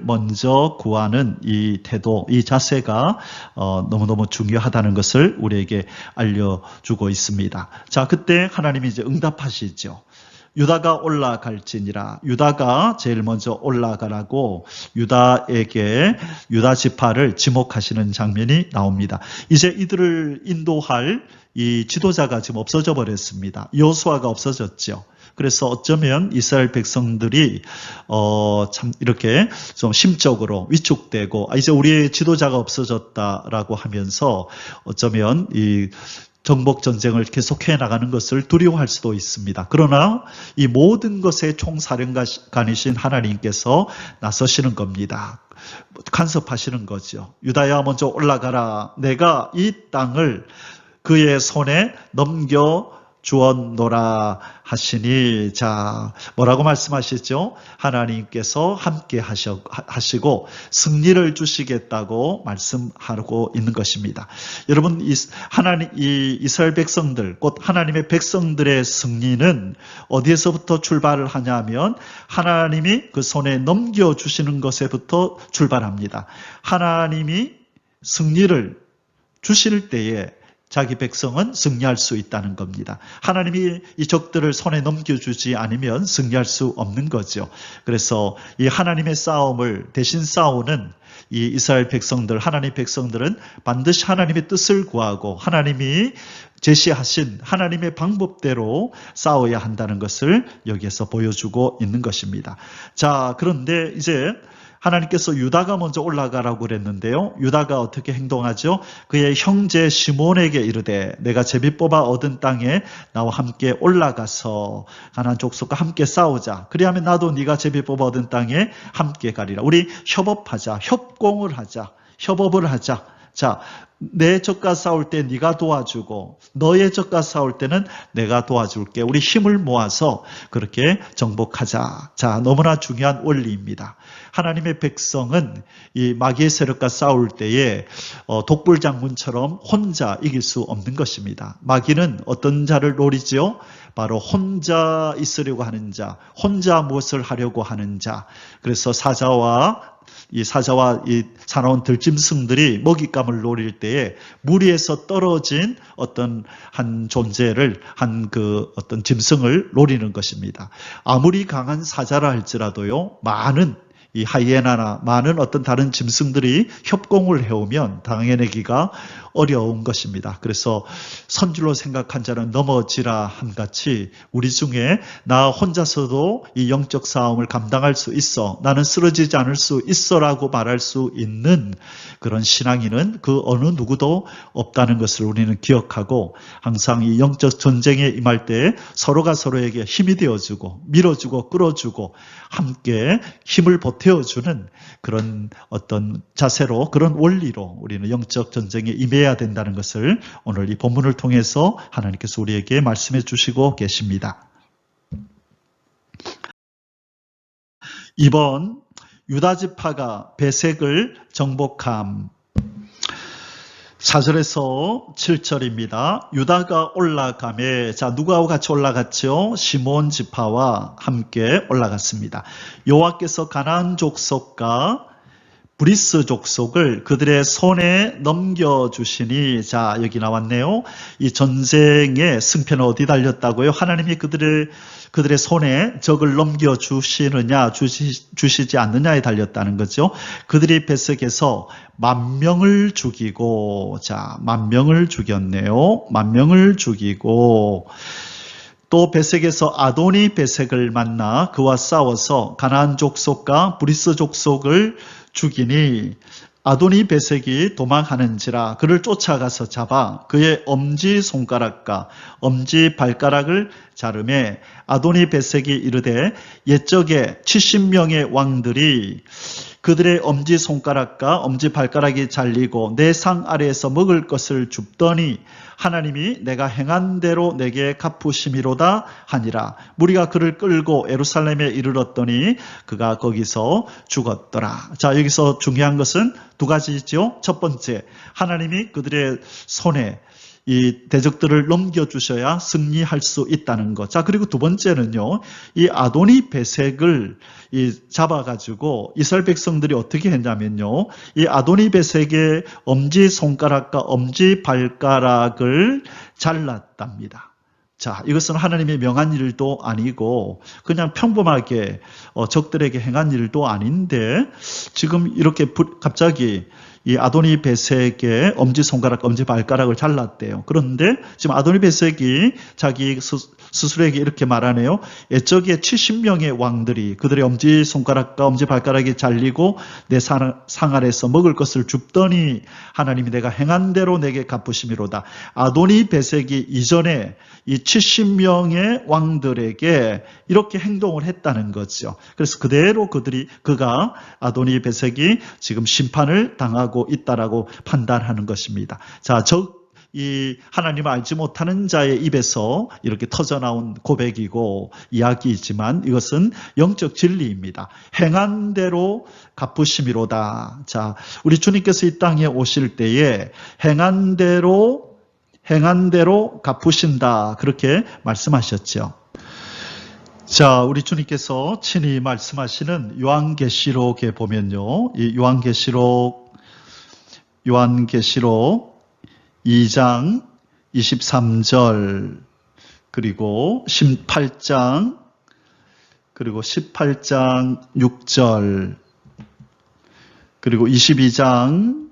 먼저 구하는 이 태도, 이 자세가 너무너무 중요하다는 것을 우리에게 알려주고 있습니다. 자, 그때 하나님이 이제 응답하시죠. 유다가 올라갈지니라. 유다가 제일 먼저 올라가라고 유다에게 유다 지파를 지목하시는 장면이 나옵니다. 이제 이들을 인도할 이 지도자가 지금 없어져 버렸습니다. 여호수아가 없어졌죠. 그래서 어쩌면 이스라엘 백성들이 참 이렇게 좀 심적으로 위축되고 이제 우리의 지도자가 없어졌다라고 하면서 어쩌면 이 정복 전쟁을 계속해 나가는 것을 두려워할 수도 있습니다. 그러나 이 모든 것의 총사령관이신 하나님께서 나서시는 겁니다. 간섭하시는 거죠. 유다야 먼저 올라가라. 내가 이 땅을 그의 손에 넘겨 주었노라 하시니, 자, 뭐라고 말씀하시죠? 하나님께서 함께 하시고 승리를 주시겠다고 말씀하고 있는 것입니다. 여러분, 이 이스라엘 백성들, 곧 하나님의 백성들의 승리는 어디에서부터 출발을 하냐면 하나님이 그 손에 넘겨주시는 것에부터 출발합니다. 하나님이 승리를 주실 때에 자기 백성은 승리할 수 있다는 겁니다. 하나님이 이 적들을 손에 넘겨주지 않으면 승리할 수 없는 거죠. 그래서 이 하나님의 싸움을 대신 싸우는 이 이스라엘 백성들, 하나님의 백성들은 반드시 하나님의 뜻을 구하고 하나님이 제시하신 하나님의 방법대로 싸워야 한다는 것을 여기에서 보여주고 있는 것입니다. 자, 그런데 이제 하나님께서 유다가 먼저 올라가라고 그랬는데요. 유다가 어떻게 행동하죠? 그의 형제 시몬에게 이르되 내가 제비 뽑아 얻은 땅에 나와 함께 올라가서 가나안 족속과 함께 싸우자. 그리하면 나도 네가 제비 뽑아 얻은 땅에 함께 가리라. 우리 협업하자. 협공을 하자. 협업을 하자. 자, 내 적과 싸울 때 네가 도와주고 너의 적과 싸울 때는 내가 도와줄게. 우리 힘을 모아서 그렇게 정복하자. 자, 너무나 중요한 원리입니다. 하나님의 백성은 이 마귀의 세력과 싸울 때에 독불장군처럼 혼자 이길 수 없는 것입니다. 마귀는 어떤 자를 노리지요? 바로 혼자 있으려고 하는 자, 혼자 무엇을 하려고 하는 자. 그래서 사자와 이 사나운 들짐승들이 먹잇감을 노릴 때에 무리에서 떨어진 어떤 한 존재를, 어떤 짐승을 노리는 것입니다. 아무리 강한 사자라 할지라도요, 많은 이 하이에나나 많은 어떤 다른 짐승들이 협공을 해오면 당해내기가 어려운 것입니다. 그래서 선줄로 생각한 자는 넘어지라 한같이 우리 중에 나 혼자서도 이 영적 싸움을 감당할 수 있어, 나는 쓰러지지 않을 수 있어라고 말할 수 있는 그런 신앙인은 그 어느 누구도 없다는 것을 우리는 기억하고 항상 이 영적 전쟁에 임할 때 서로가 서로에게 힘이 되어주고 밀어주고 끌어주고 함께 힘을 보태어주는 그런 어떤 자세로, 그런 원리로 우리는 영적 전쟁에 임해야 된다는 것을 오늘 이 본문을 통해서 하나님께서 우리에게 말씀해 주시고 계십니다. 이번 유다 지파가 베색을 정복함. 4절에서 7절입니다. 유다가 올라가매, 자, 누구하고 같이 올라갔죠? 시몬 지파와 함께 올라갔습니다. 여호와께서 가나안 족속과 브리스 족속을 그들의 손에 넘겨주시니, 자, 여기 나왔네요. 이 전쟁의 승패는 어디 달렸다고요? 하나님이 그들의 손에 적을 넘겨주시느냐, 주시지 않느냐에 달렸다는 거죠. 그들이 베색에서 10,000명을 죽이고, 자, 10,000명을 죽였네요. 10,000명을 죽이고, 또 베색에서 아도니 베색을 만나 그와 싸워서 가나안 족속과 브리스 족속을 죽이니, 아도니 베색이 도망하는지라 그를 쫓아가서 잡아 그의 엄지 손가락과 엄지 발가락을 자르매, 아도니 베색이 이르되 옛적에 70명의 왕들이 그들의 엄지 손가락과 엄지 발가락이 잘리고 내 상 아래에서 먹을 것을 줍더니 하나님이 내가 행한 대로 내게 갚으심이로다 하니라. 무리가 그를 끌고 예루살렘에 이르렀더니 그가 거기서 죽었더라. 자, 여기서 중요한 것은 두 가지죠. 첫 번째, 하나님이 그들의 손에 이 대적들을 넘겨주셔야 승리할 수 있다는 것. 자, 그리고 두 번째는요, 이 아도니 베색을 잡아가지고 이스라엘 백성들이 어떻게 했냐면요, 이 아도니 베색의 엄지 손가락과 엄지 발가락을 잘랐답니다. 자, 이것은 하나님의 명한 일도 아니고 그냥 평범하게 적들에게 행한 일도 아닌데 지금 이렇게 갑자기 이 아도니 베섹의 엄지손가락, 엄지발가락을 잘랐대요. 그런데 지금 아도니 베섹이 자기 스스로에게 이렇게 말하네요. 옛적에 70명의 왕들이 그들의 엄지손가락과 엄지발가락이 잘리고 내 상 아래서 먹을 것을 줍더니 하나님이 내가 행한 대로 내게 갚으심이로다. 아도니 베섹이 이전에 이 70명의 왕들에게 이렇게 행동을 했다는 거죠. 그래서 그대로 그가 아도니 베섹이 지금 심판을 당하고 있다라고 판단하는 것입니다. 자, 이 하나님을 알지 못하는 자의 입에서 이렇게 터져나온 고백이고 이야기이지만 이것은 영적 진리입니다. 행한 대로 갚으심이로다. 자, 우리 주님께서 이 땅에 오실 때에 행한 대로 갚으신다. 그렇게 말씀하셨죠. 자, 우리 주님께서 친히 말씀하시는 요한계시록에 보면요. 이 요한계시록 2장 23절 그리고 18장 6절 그리고 22장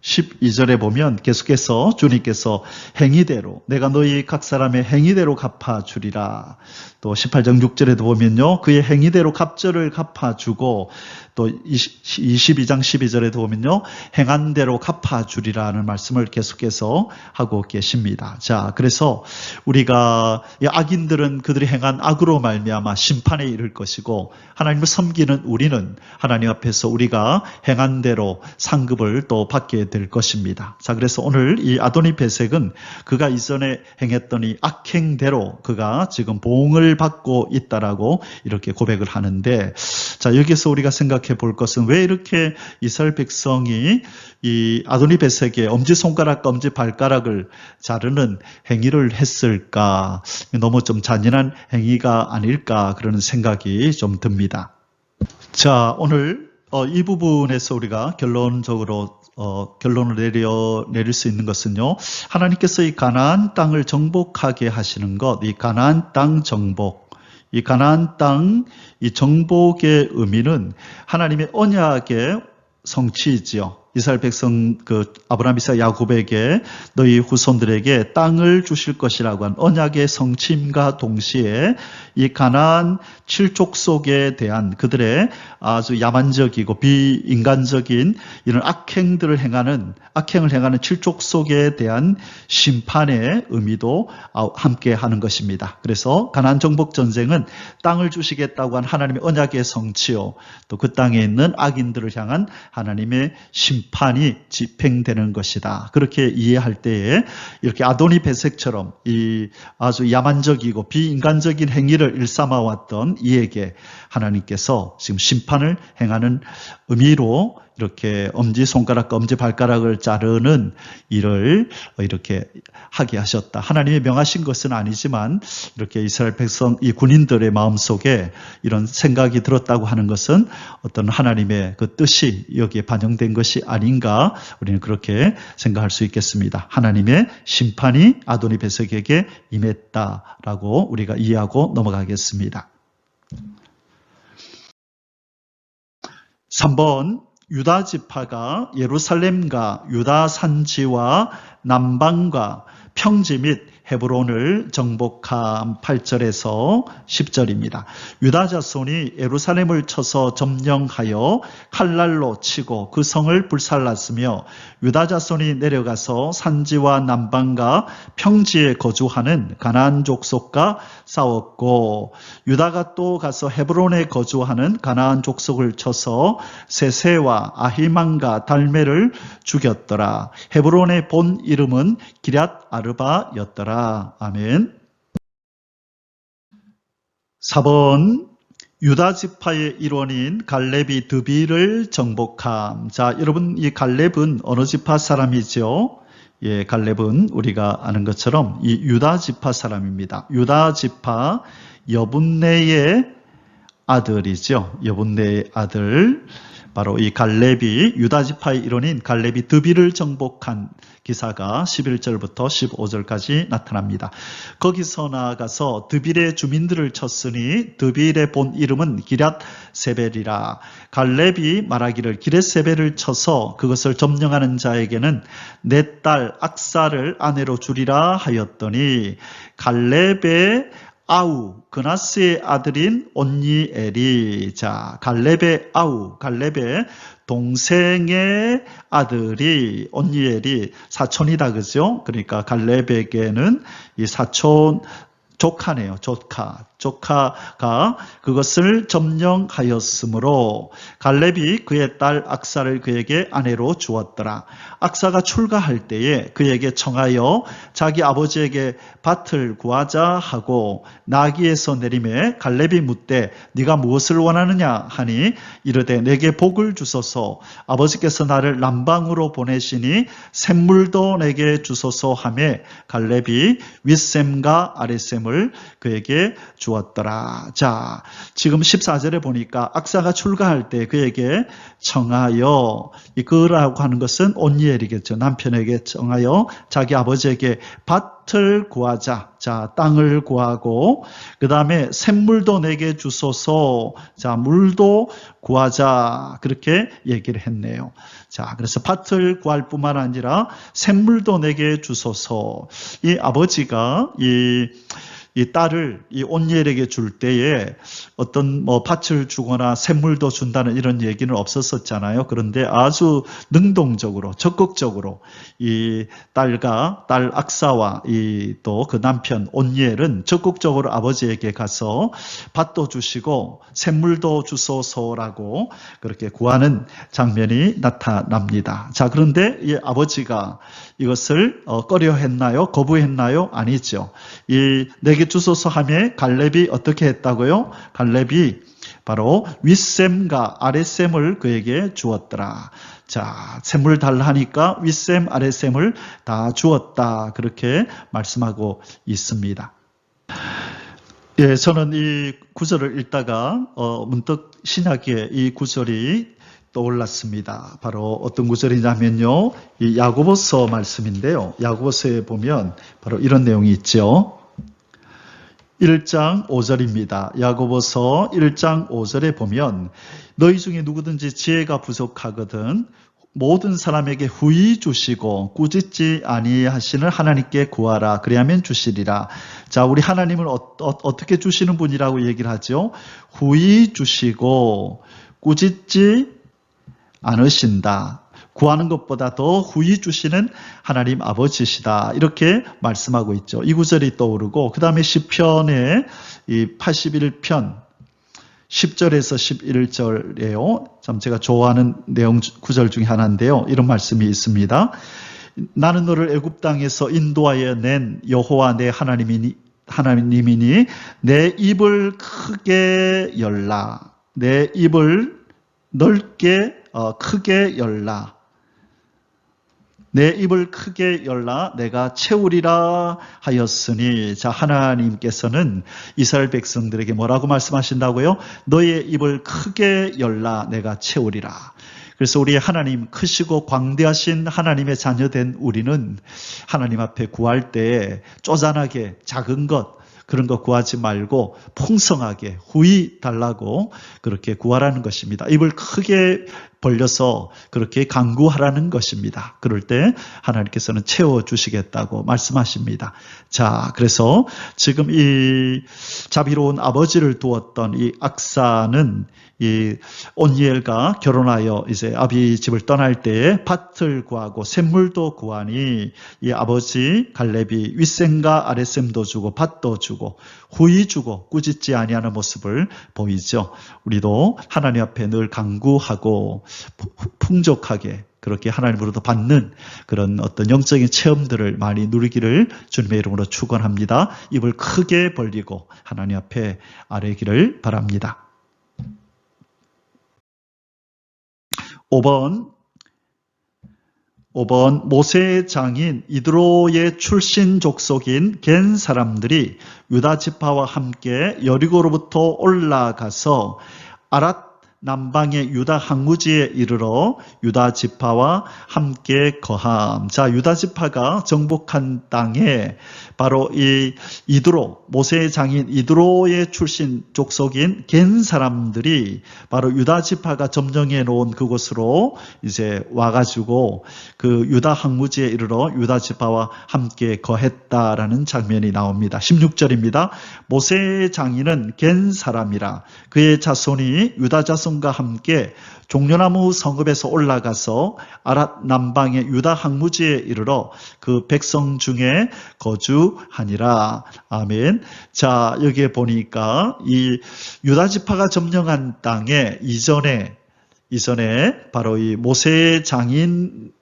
12절에 보면 계속해서 주님께서 행위대로 내가 너희 각 사람의 행위대로 갚아주리라. 또 18장 6절에도 보면요. 그의 행위대로 갑절을 갚아주고 또 22장 12절에도 보면요. 행한 대로 갚아주리라는 말씀을 계속해서 하고 계십니다. 자, 그래서 우리가 악인들은 그들이 행한 악으로 말미암아 심판에 이를 것이고 하나님을 섬기는 우리는 하나님 앞에서 우리가 행한 대로 상급을 또 받게 될 것입니다. 자, 그래서 오늘 이 아도니 베섹은 그가 이전에 행했던 이 악행대로 그가 지금 보응을 받고 있다라고 이렇게 고백을 하는데, 자, 여기서 우리가 생각해 볼 것은 왜 이렇게 이스라엘 백성이 이 아도니 베섹의 엄지손가락과 엄지발가락을 자르는 행위를 했을까? 너무 좀 잔인한 행위가 아닐까 그러는 생각이 좀 듭니다. 자, 오늘 이 부분에서 우리가 결론적으로 결론을 내릴 수 있는 것은요. 하나님께서 이 가나안 땅을 정복하게 하시는 것, 이 가나안 땅 정복, 이 가나안 땅 이 정복의 의미는 하나님의 언약의 성취이지요. 이스라엘 백성 아브라함, 이삭, 야곱에게 너희 후손들에게 땅을 주실 것이라고 한 언약의 성취임과 동시에 이 가나안 7족속에 대한 그들의 아주 야만적이고 비인간적인 이런 악행을 행하는 7족속에 대한 심판의 의미도 함께 하는 것입니다. 그래서 가나안 정복 전쟁은 땅을 주시겠다고 한 하나님의 언약의 성취요, 또 그 땅에 있는 악인들을 향한 하나님의 심판이 집행되는 것이다. 그렇게 이해할 때에 이렇게 아도니 베섹처럼 이 아주 야만적이고 비인간적인 행위를 일삼아 왔던 이에게 하나님께서 지금 심판을 행하는 의미로 이렇게 엄지손가락과 엄지발가락을 자르는 일을 이렇게 하게 하셨다. 하나님이 명하신 것은 아니지만 이렇게 이스라엘 백성, 이 군인들의 마음속에 이런 생각이 들었다고 하는 것은 어떤 하나님의 그 뜻이 여기에 반영된 것이 아닌가, 우리는 그렇게 생각할 수 있겠습니다. 하나님의 심판이 아도니 베섹에게 임했다라고 우리가 이해하고 넘어가겠습니다. 3번, 유다 지파가 예루살렘과 유다 산지와 남방과 평지 및 헤브론을 정복한 8절에서 10절입니다. 유다 자손이 예루살렘을 쳐서 점령하여 칼날로 치고 그 성을 불살랐으며 유다 자손이 내려가서 산지와 남방과 평지에 거주하는 가나안 족속과 싸웠고 유다가 또 가서 헤브론에 거주하는 가나안 족속을 쳐서 세세와 아히만과 달메를 죽였더라. 헤브론의 본 이름은 기럇 아르바였더라. 아멘. 4번, 유다 지파의 일원인 갈렙이 드비를 정복함. 자, 여러분, 이 갈렙은 어느 지파 사람이죠? 예, 갈렙은 우리가 아는 것처럼 이 유다 지파 사람입니다. 유다 지파 여분네의 아들이죠. 여분네의 아들. 바로 이 갈렙이 유다 지파의 일원인 갈렙이 드빌을 정복한 기사가 11절부터 15절까지 나타납니다. 거기서 나아가서 드빌의 주민들을 쳤으니 드빌의 본 이름은 기럇 세벨이라. 갈렙이 말하기를 기럇 세벨을 쳐서 그것을 점령하는 자에게는 내 딸 악사를 아내로 주리라 하였더니 갈렙의 아우 그나스의 아들인 온니엘이, 자 갈렙의 아우, 갈렙의 동생의 아들이 온니엘이 사촌이다, 그죠? 그러니까 갈렙에게는 이 사촌 조카네요. 조카가 그것을 점령하였으므로 갈렙이 그의 딸 악사를 그에게 아내로 주었더라. 악사가 출가할 때에 그에게 청하여 자기 아버지에게 밭을 구하자 하고 나귀에서 내리매 갈렙이 묻되 네가 무엇을 원하느냐 하니 이르되 내게 복을 주소서, 아버지께서 나를 남방으로 보내시니 샘물도 내게 주소서 하매 갈렙이 윗샘과 아랫샘을 그에게 주었더라. 자, 지금 14절에 보니까 악사가 출가할 때 그에게 청하여, 이 그라고 하는 것은 온니엘이겠죠. 남편에게 청하여 자기 아버지에게 밭을 구하자. 자, 땅을 구하고 그 다음에 샘물도 내게 주소서. 자, 물도 구하자. 그렇게 얘기를 했네요. 자, 그래서 밭을 구할 뿐만 아니라 샘물도 내게 주소서. 이 아버지가 이 딸을 이 온니엘에게 줄 때에 어떤 밭을 주거나 샘물도 준다는 이런 얘기는 없었었잖아요. 그런데 아주 능동적으로, 적극적으로 이 딸 악사와 이 또 그 남편 온니엘은 적극적으로 아버지에게 가서 밭도 주시고 샘물도 주소서라고 그렇게 구하는 장면이 나타납니다. 자, 그런데 이 아버지가 이것을 꺼려했나요? 거부했나요? 아니죠. 내게 주소서 하며 갈렙이 어떻게 했다고요? 갈렙이 바로 윗샘과 아랫샘을 그에게 주었더라. 자, 샘물 달라 하니까 윗샘, 아랫샘을 다 주었다. 그렇게 말씀하고 있습니다. 예, 저는 이 구절을 읽다가 문득 신약에 이 구절이 떠올랐습니다. 바로 어떤 구절이냐면요, 이 야고보서 말씀인데요. 야고보서에 보면 바로 이런 내용이 있죠. 1장 5절입니다. 야고보서 1장 5절에 보면 너희 중에 누구든지 지혜가 부족하거든 모든 사람에게 후히 주시고 꾸짖지 아니하시는 하나님께 구하라. 그리하면 주시리라. 자, 우리 하나님은 어떻게 주시는 분이라고 얘기를 하죠? 후히 주시고 꾸짖지 않으신다. 구하는 것보다 더 후히 주시는 하나님 아버지시다. 이렇게 말씀하고 있죠. 이 구절이 떠오르고 그 다음에 시편의 이 81편 10절에서 11절이에요. 참 제가 좋아하는 내용 구절 중에 하나인데요. 이런 말씀이 있습니다. 나는 너를 애굽 땅에서 인도하여 낸 여호와 내 하나님이니 내 입을 크게 열라. 내 입을 넓게 크게 열라. 내 입을 크게 열라 내가 채우리라 하였으니, 자, 하나님께서는 이스라엘 백성들에게 뭐라고 말씀하신다고요? 너의 입을 크게 열라 내가 채우리라. 그래서 우리 하나님, 크시고 광대하신 하나님의 자녀된 우리는 하나님 앞에 구할 때 쪼잔하게 작은 것 그런 거 구하지 말고 풍성하게 후히 달라고 그렇게 구하라는 것입니다. 입을 크게 벌려서 그렇게 간구하라는 것입니다. 그럴 때 하나님께서는 채워주시겠다고 말씀하십니다. 자, 그래서 지금 이 자비로운 아버지를 두었던 이 악사는 이 온니엘과 결혼하여 이제 아비 집을 떠날 때에 밭을 구하고 샘물도 구하니 이 아버지 갈렙이 윗샘과 아랫샘도 주고 밭도 주고 후히 주고 꾸짖지 아니하는 모습을 보이죠. 우리도 하나님 앞에 늘 간구하고 풍족하게 그렇게 하나님으로부터 받는 그런 어떤 영적인 체험들을 많이 누리기를 주님의 이름으로 축원합니다. 입을 크게 벌리고 하나님 앞에 아뢰기를 바랍니다. 5번 모세의 장인 이드로의 출신 족속인 겐 사람들이 유다 지파와 함께 여리고로부터 올라가서 아랏 남방의 유다 항무지에 이르러 유다 지파와 함께 거함. 자, 유다 지파가 정복한 땅에 바로 이 이드로, 모세의 장인 이드로의 출신 족속인 겐 사람들이 바로 유다 지파가 점령해 놓은 그곳으로 이제 와가지고 그 유다 항무지에 이르러 유다 지파와 함께 거했다라는 장면이 나옵니다. 16절입니다. 모세의 장인은 겐 사람이라 그의 자손이 유다 자손과 함께 종려나무 성읍에서 올라가서 아랏 남방의 유다 항무지에 이르러 그 백성 중에 거주하니라. 아멘. 자, 여기에 보니까 이 유다 지파가 점령한 땅에 이전에 바로 이 모세의 장인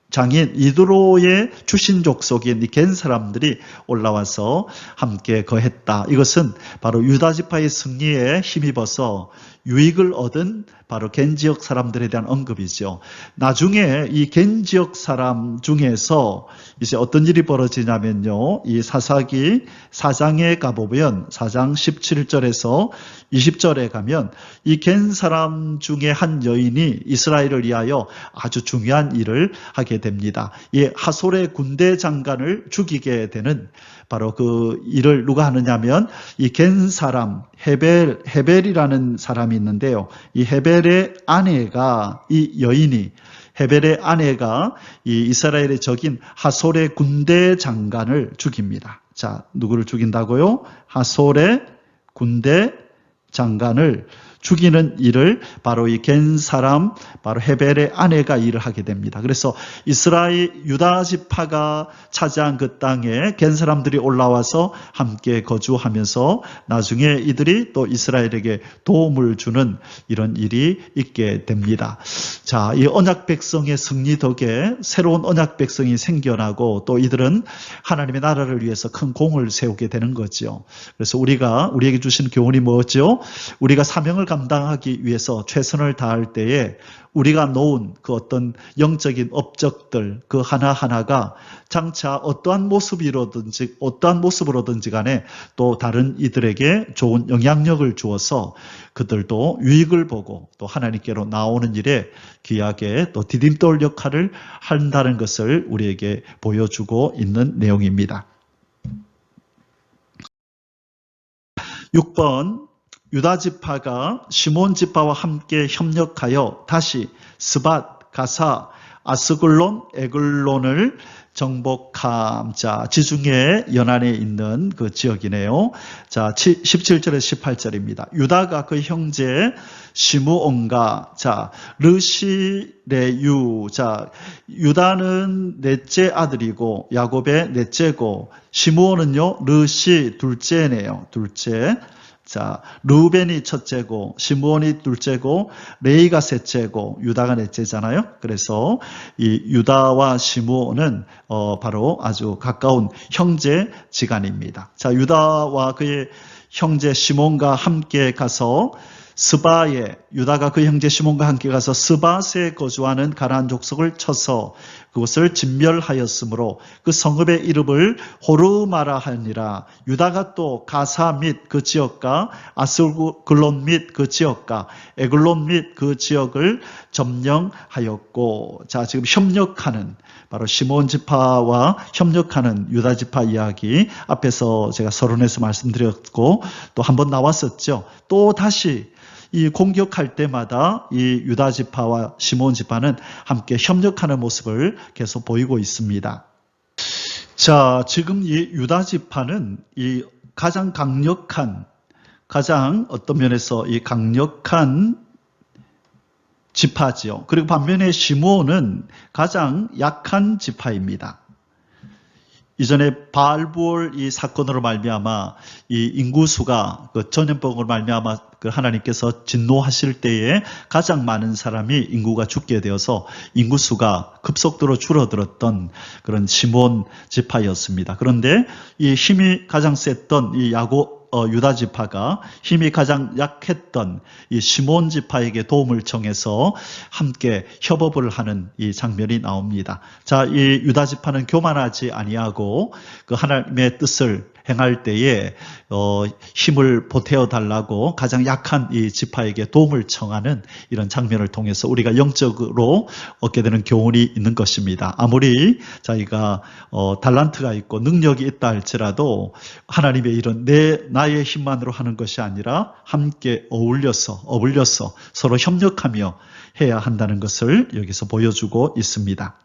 이드로의 출신 족속인 이 겐 사람들이 올라와서 함께 거했다. 이것은 바로 유다 지파의 승리에 힘입어서 유익을 얻은 바로 겐 지역 사람들에 대한 언급이죠. 나중에 이 겐 지역 사람 중에서 이제 어떤 일이 벌어지냐면요. 이 사사기 4장에 가보면 4장 17절에서 20절에 가면 이 겐 사람 중에 한 여인이 이스라엘을 위하여 아주 중요한 일을 하게 됩니다. 이 하솔의 군대 장관을 죽이게 되는 바로 그 일을 누가 하느냐면 이 겐 사람 헤벨이라는 사람이 있는데요. 이 헤벨의 아내가 이 여인이 헤벨의 아내가 이 이스라엘의 적인 하솔의 군대 장관을 죽입니다. 자, 누구를 죽인다고요? 하솔의 군대 장관을 죽이는 일을 바로 이 겐 사람, 바로 헤벨의 아내가 일을 하게 됩니다. 그래서 이스라엘 유다 지파가 차지한 그 땅에 겐 사람들이 올라와서 함께 거주하면서 나중에 이들이 또 이스라엘에게 도움을 주는 이런 일이 있게 됩니다. 자, 이 언약 백성의 승리 덕에 새로운 언약 백성이 생겨나고 또 이들은 하나님의 나라를 위해서 큰 공을 세우게 되는 거죠. 그래서 우리에게 주신 교훈이 뭐죠? 우리가 사명을 감당하기 위해서 최선을 다할 때에 우리가 놓은 그 어떤 영적인 업적들 그 하나하나가 장차 어떠한 모습으로든지 간에 또 다른 이들에게 좋은 영향력을 주어서 그들도 유익을 보고 또 하나님께로 나오는 일에 귀하게 또 디딤돌 역할을 한다는 것을 우리에게 보여주고 있는 내용입니다. 6번 유다 지파가 시몬 지파와 함께 협력하여 다시 스밧, 가사, 아스글론, 에글론을 정복함. 자, 지중해 연안에 있는 그 지역이네요. 자, 17절에서 18절입니다. 유다가 그 형제 시므온과 르시레유. 자, 유다는 넷째 아들이고 야곱의 넷째고 시므온은요 르시 둘째네요. 둘째. 자, 루벤이 첫째고 시므온이 둘째고 레이가 셋째고 유다가 넷째잖아요. 그래서 이 유다와 시므온은 바로 아주 가까운 형제지간입니다. 자, 유다와 그의 형제 시몬과 함께 가서 유다가 그 형제 시몬과 함께 가서 스밧에 거주하는 가나안 족속을 쳐서 그것을 진멸하였으므로 그 성읍의 이름을 호르마라 하니라. 유다가 또 가사 및 그 지역과 아스글론 및 그 지역과 에글론 및 그 지역을 점령하였고. 자, 지금 협력하는 바로 시몬 지파와 협력하는 유다 지파 이야기 앞에서 제가 서론에서 말씀드렸고 또 한번 나왔었죠. 또 다시 이 공격할 때마다 이 유다 지파와 시몬 지파는 함께 협력하는 모습을 계속 보이고 있습니다. 자, 지금 이 유다 지파는 이 가장 어떤 면에서 이 강력한 지파지요. 그리고 반면에 시므온은 가장 약한 지파입니다. 이전에 바알부올 이 사건으로 말미암아 이 인구수가 그 전염병으로 말미암아 그 하나님께서 진노하실 때에 가장 많은 사람이 인구가 죽게 되어서 인구수가 급속도로 줄어들었던 그런 시몬 지파였습니다. 그런데 이 힘이 가장 셌던 이 유다 지파가 힘이 가장 약했던 이 시몬 지파에게 도움을 청해서 함께 협업을 하는 이 장면이 나옵니다. 자, 이 유다 지파는 교만하지 아니하고 그 하나님의 뜻을 행할 때에 힘을 보태어 달라고 가장 약한 이 지파에게 도움을 청하는 이런 장면을 통해서 우리가 영적으로 얻게 되는 교훈이 있는 것입니다. 아무리 자기가 달란트가 있고 능력이 있다 할지라도 하나님의 일은 나의 힘만으로 하는 것이 아니라 함께 어울려서 서로 협력하며 해야 한다는 것을 여기서 보여주고 있습니다.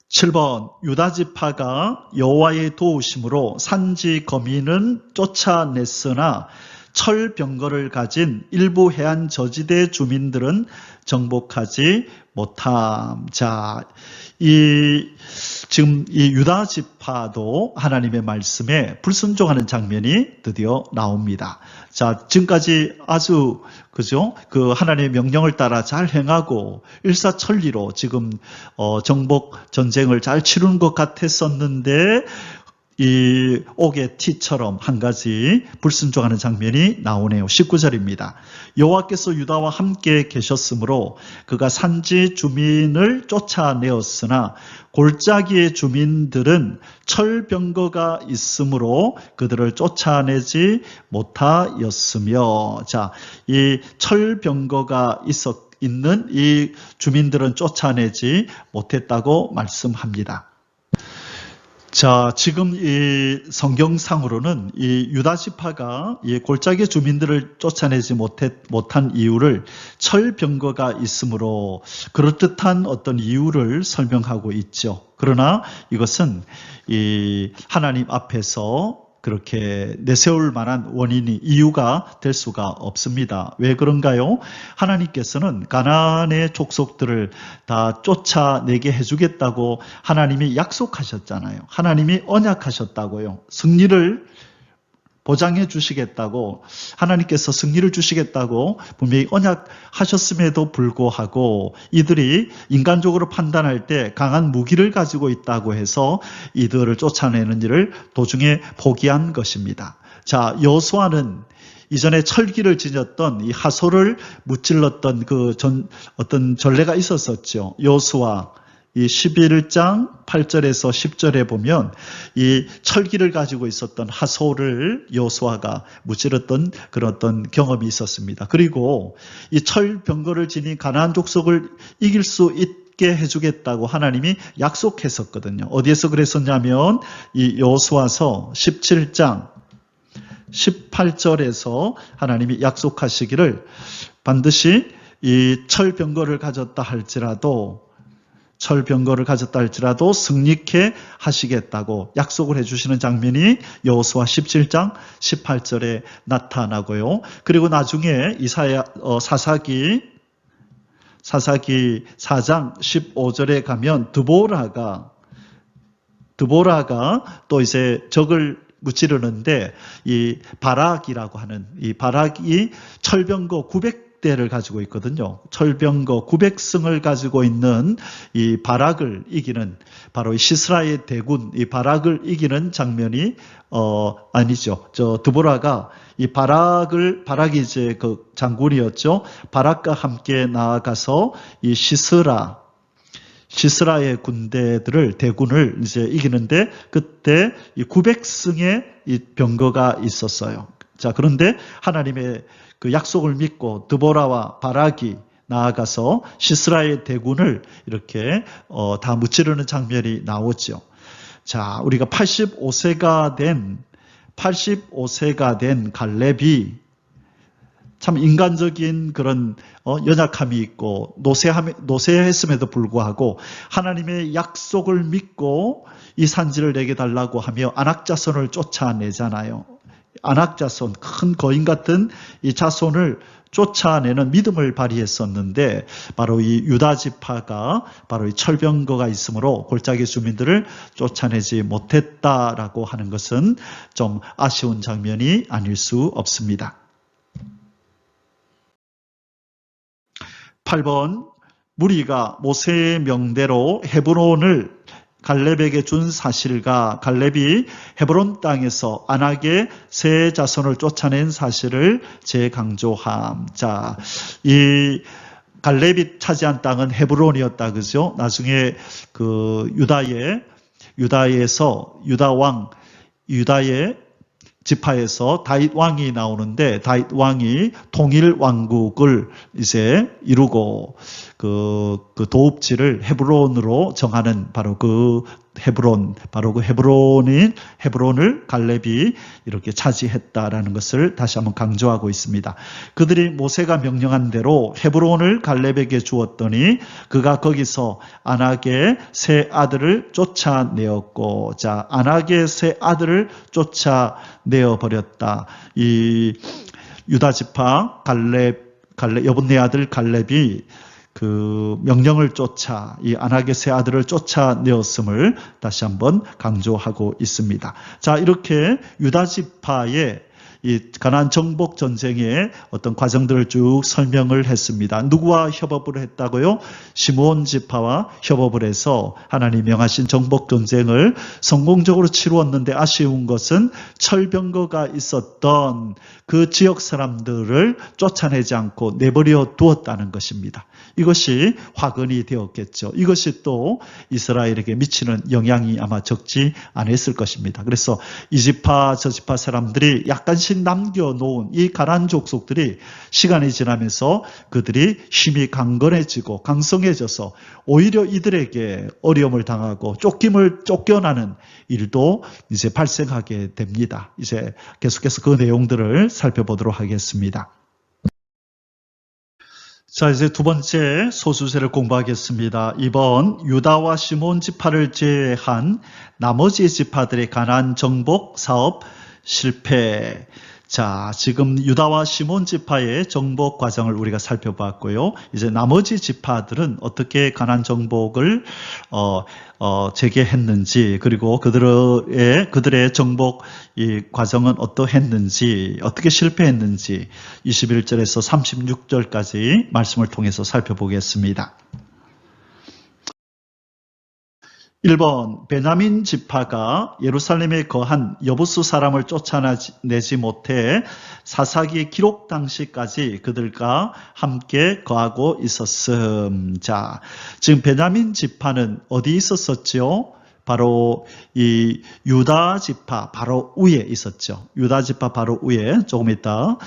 7번 유다 지파가 여호와의 도우심으로 산지 거민은 쫓아냈으나 철병거를 가진 일부 해안 저지대 주민들은 정복하지 못함. 자, 지금 이 유다 지파도 하나님의 말씀에 불순종하는 장면이 드디어 나옵니다. 자, 지금까지 아주 그 하나님의 명령을 따라 잘 행하고 일사천리로 지금 정복 전쟁을 잘 치르는 것 같았었는데 이 옥의 티처럼 한 가지 불순종하는 장면이 나오네요. 19절입니다. 여호와께서 유다와 함께 계셨으므로 그가 산지 주민을 쫓아내었으나 골짜기의 주민들은 철병거가 있으므로 그들을 쫓아내지 못하였으며, 자, 이 철병거가 있는 이 주민들은 쫓아내지 못했다고 말씀합니다. 자, 지금 이 성경상으로는 이 유다 지파가 이 골짜기 주민들을 쫓아내지 못한 이유를 철병거가 있으므로 그럴듯한 어떤 이유를 설명하고 있죠. 그러나 이것은 이 하나님 앞에서 그렇게 내세울 만한 이유가 될 수가 없습니다. 왜 그런가요? 하나님께서는 가나안의 족속들을 다 쫓아내게 해주겠다고 하나님이 약속하셨잖아요. 하나님이 언약하셨다고요. 승리를 보장해 주시겠다고, 하나님께서 승리를 주시겠다고 분명히 언약하셨음에도 불구하고 이들이 인간적으로 판단할 때 강한 무기를 가지고 있다고 해서 이들을 쫓아내는 일을 도중에 포기한 것입니다. 자, 여호수아는 이전에 철기를 지녔던 이 하소를 무찔렀던 어떤 전례가 있었었죠. 여호수아 이 11장 8절에서 10절에 보면 이 철기를 가지고 있었던 하소를 여호수아가 무찌렀던 그런 어떤 경험이 있었습니다. 그리고 이 철병거를 지닌 가나안 족속을 이길 수 있게 해주겠다고 하나님이 약속했었거든요. 어디에서 그랬었냐면 이 여호수아서 17장 18절에서 하나님이 약속하시기를 반드시 이 철병거를 가졌다 할지라도 승리케 하시겠다고 약속을 해주시는 장면이 여호수아 17장 18절에 나타나고요. 그리고 나중에 사사기 4장 15절에 가면 드보라가 또 이제 적을 무찌르는데 이 바락이라고 하는 이 바락이 철병거 900대를 가지고 있거든요. 철병거 900승을 가지고 있는 이 바락을 이기는 바로 이 시스라의 대군 이 바락을 이기는 장면이 아니죠. 드보라가 이 바락이 이제 그 장군이었죠. 바락과 함께 나아가서 이 시스라의 대군을 이제 이기는데 그때 이 900승의 이 병거가 있었어요. 자, 그런데 하나님의 그 약속을 믿고 드보라와 바락이 나아가서 시스라의 대군을 이렇게 다 무찌르는 장면이 나오죠. 자, 우리가 85세가 된 갈렙이 참 인간적인 그런 연약함이 있고 노쇠했음에도 불구하고 하나님의 약속을 믿고 이 산지를 내게 달라고 하며 안악자손을 쫓아내잖아요. 안악자손, 큰 거인 같은 이 자손을 쫓아내는 믿음을 발휘했었는데 바로 이 유다 지파가 바로 이 철병거가 있으므로 골짜기 주민들을 쫓아내지 못했다라고 하는 것은 좀 아쉬운 장면이 아닐 수 없습니다. 8번 무리가 모세의 명대로 헤브론을 갈렙에게 준 사실과 갈렙이 헤브론 땅에서 안악의 세 자손을 쫓아낸 사실을 재강조함. 자, 이 갈렙이 차지한 땅은 헤브론이었다, 그죠? 나중에 그 유다에서 유다의 지파에서 다윗 왕이 나오는데 다윗 왕이 통일 왕국을 이제 이루고 그 도읍지를 헤브론으로 정하는 바로 그 헤브론을 갈렙이 이렇게 차지했다라는 것을 다시 한번 강조하고 있습니다. 그들이 모세가 명령한 대로 헤브론을 갈렙에게 주었더니 그가 거기서 안악의 세 아들을 쫓아내었고, 자, 안악의 세 아들을 쫓아내어 버렸다. 이 유다 지파 여분네 아들 갈렙이 그 명령을 쫓아 이 안악의 세 아들을 쫓아내었음을 다시 한번 강조하고 있습니다. 자, 이렇게 유다 지파의 이 가나안 정복 전쟁의 어떤 과정들을 쭉 설명을 했습니다. 누구와 협업을 했다고요? 시므온 지파와 협업을 해서 하나님 명하신 정복 전쟁을 성공적으로 치루었는데 아쉬운 것은 철병거가 있었던 그 지역 사람들을 쫓아내지 않고 내버려 두었다는 것입니다. 이것이 화근이 되었겠죠. 이것이 또 이스라엘에게 미치는 영향이 아마 적지 않았을 것입니다. 그래서 이 지파 저 지파 사람들이 약간씩 남겨놓은 이 가나안 족속들이 시간이 지나면서 그들이 힘이 강건해지고 강성해져서 오히려 이들에게 어려움을 당하고 쫓겨나는 일도 이제 발생하게 됩니다. 이제 계속해서 그 내용들을 살펴보도록 하겠습니다. 자, 이제 두 번째 소수세를 공부하겠습니다. 이번 유다와 시몬 지파를 제외한 나머지 지파들의 가나안 정복 사업 실패. 자, 지금 유다와 시몬 지파의 정복 과정을 우리가 살펴봤고요. 이제 나머지 지파들은 어떻게 가나안 정복을 재개했는지, 그리고 그들의 정복 이 과정은 어떠했는지, 어떻게 실패했는지 21절에서 36절까지 말씀을 통해서 살펴보겠습니다. 1번, 베냐민 지파가 예루살렘에 거한 여부수 사람을 쫓아내지 못해 사사기 기록 당시까지 그들과 함께 거하고 있었음. 자, 지금 베냐민 지파는 어디 있었었죠? 바로 이 유다 지파 바로 위에 있었죠. 유다 지파 바로 위에, 조금 이따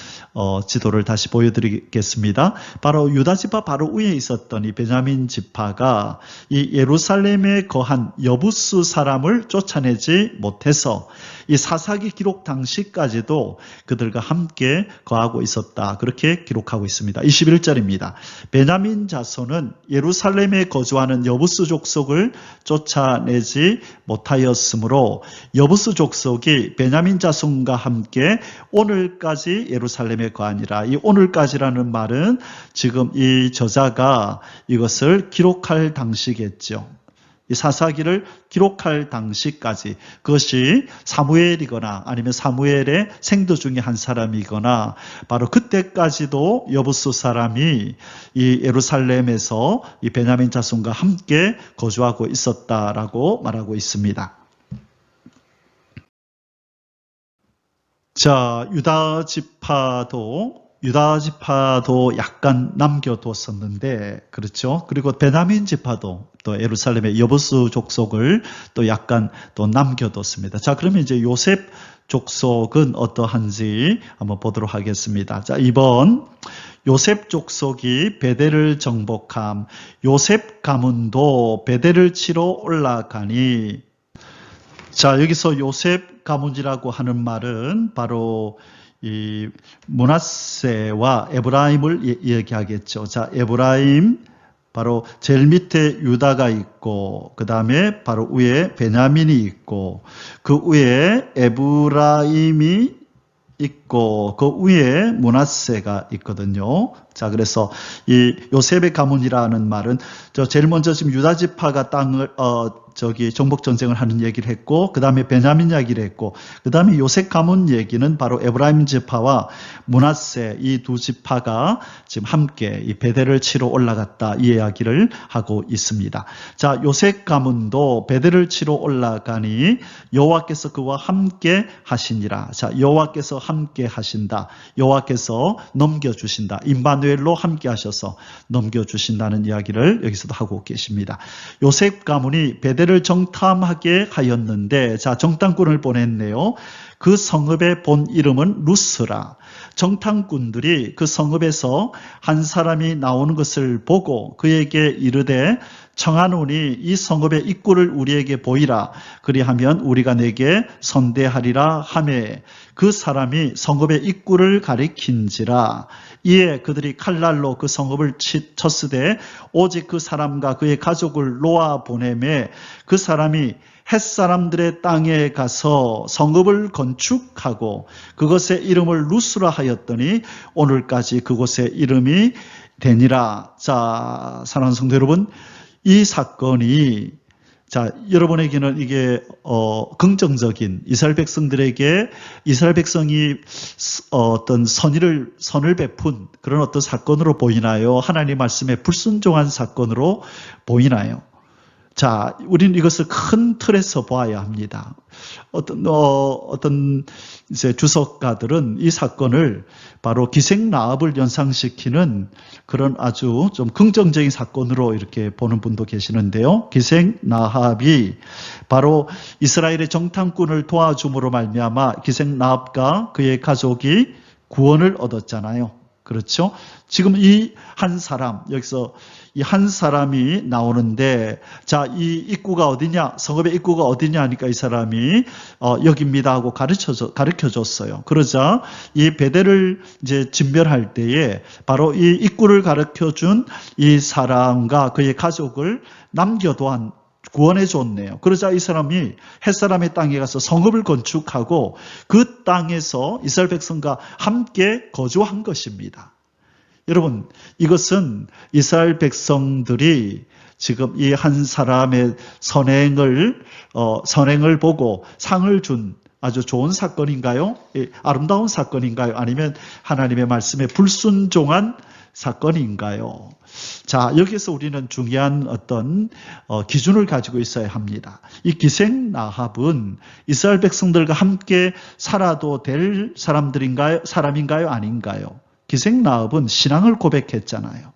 지도를 다시 보여드리겠습니다. 바로 유다 지파 바로 위에 있었던 이 베냐민 지파가 이 예루살렘에 거한 여부수 사람을 쫓아내지 못해서 이 사사기 기록 당시까지도 그들과 함께 거하고 있었다. 그렇게 기록하고 있습니다. 21절입니다. 베냐민 자손은 예루살렘에 거주하는 여부수 족속을 쫓아내지 못하였으므로 여부수 족속이 베냐민 자손과 함께 오늘까지 예루살렘에 거하니라. 이 오늘까지라는 말은 지금 이 저자가 이것을 기록할 당시겠죠. 이 사사기를 기록할 당시까지, 그것이 사무엘이거나 아니면 사무엘의 생도 중에 한 사람이거나 바로 그때까지도 여부수 사람이 이 예루살렘에서 이 베냐민 자손과 함께 거주하고 있었다라고 말하고 있습니다. 자, 유다 지파도 약간 남겨뒀었는데, 그렇죠? 그리고 베냐민 지파도 또 예루살렘의 여부수 족속을 또 약간 또 남겨뒀습니다. 자, 그러면 이제 요셉 족속은 어떠한지 한번 보도록 하겠습니다. 자, 이번 요셉 족속이 베델을 정복함. 요셉 가문도 베델을 치러 올라가니. 자, 여기서 요셉 가문이라고 하는 말은 바로 이 므낫세와 에브라임을 이야기하겠죠. 자, 에브라임 바로 제일 밑에 유다가 있고, 그 다음에 바로 위에 베냐민이 있고, 그 위에 에브라임이 있고, 그 위에 므낫세가 있거든요. 자, 그래서 이 요셉의 가문이라는 말은 제일 먼저 지금 유다 지파가 정복 전쟁을 하는 얘기를 했고, 그 다음에 베냐민 이야기를 했고, 그 다음에 요셉 가문 얘기는 바로 에브라임 지파와 므낫세 이 두 지파가 지금 함께 이 베델을 치러 올라갔다, 이 이야기를 하고 있습니다. 자, 요셉 가문도 베델을 치러 올라가니 여호와께서 그와 함께 하시니라. 자, 여호와께서 함께 하신다. 여호와께서 넘겨주신다. 임마누엘로 함께 하셔서 넘겨주신다는 이야기를 여기서도 하고 계십니다. 요셉 가문이 베델을 정탐하게 하였는데, 자, 정탐꾼을 보냈네요. 그 성읍의 본 이름은 루스라. 정탐꾼들이 그 성읍에서 한 사람이 나오는 것을 보고 그에게 이르되 청하노니 이 성읍의 입구를 우리에게 보이라. 그리하면 우리가 내게 선대하리라 하매 그 사람이 성읍의 입구를 가리킨지라. 이에 그들이 칼날로 그 성읍을 쳤으되 오직 그 사람과 그의 가족을 놓아 보내매 그 사람이 햇사람들의 땅에 가서 성읍을 건축하고 그것의 이름을 루스라 하였더니 오늘까지 그곳의 이름이 되니라. 자, 사랑하는 성도 여러분, 이 사건이 자, 여러분에게는 이게 긍정적인 이스라엘 백성들에게 이스라엘 백성이 어떤 선을 베푼 그런 어떤 사건으로 보이나요? 하나님 말씀에 불순종한 사건으로 보이나요? 자, 우리는 이것을 큰 틀에서 보아야 합니다. 어떤 이제 주석가들은 이 사건을 바로 기생 라합을 연상시키는 그런 아주 좀 긍정적인 사건으로 이렇게 보는 분도 계시는데요. 기생 라합이 바로 이스라엘의 정탐꾼을 도와줌으로 말미암아 기생 라합과 그의 가족이 구원을 얻었잖아요. 그렇죠? 지금 이 한 사람, 여기서 이 한 사람이 나오는데, 자, 이 입구가 어디냐? 성읍의 입구가 어디냐 하니까 이 사람이 여기입니다 하고 가르쳐 줬어요. 그러자 이 베델을 이제 진멸할 때에 바로 이 입구를 가르쳐 준 이 사람과 그의 가족을 남겨도한 구원해 줬네요. 그러자 이 사람이 햇사람의 땅에 가서 성읍을 건축하고 그 땅에서 이스라엘 백성과 함께 거주한 것입니다. 여러분, 이것은 이스라엘 백성들이 지금 이 한 사람의 선행을 보고 상을 준 아주 좋은 사건인가요? 아름다운 사건인가요? 아니면 하나님의 말씀에 불순종한 사건인가요? 자, 여기서 우리는 중요한 어떤 기준을 가지고 있어야 합니다. 이 기생 라합은 이스라엘 백성들과 함께 살아도 될 사람인가요? 아닌가요? 기생 라합은 신앙을 고백했잖아요.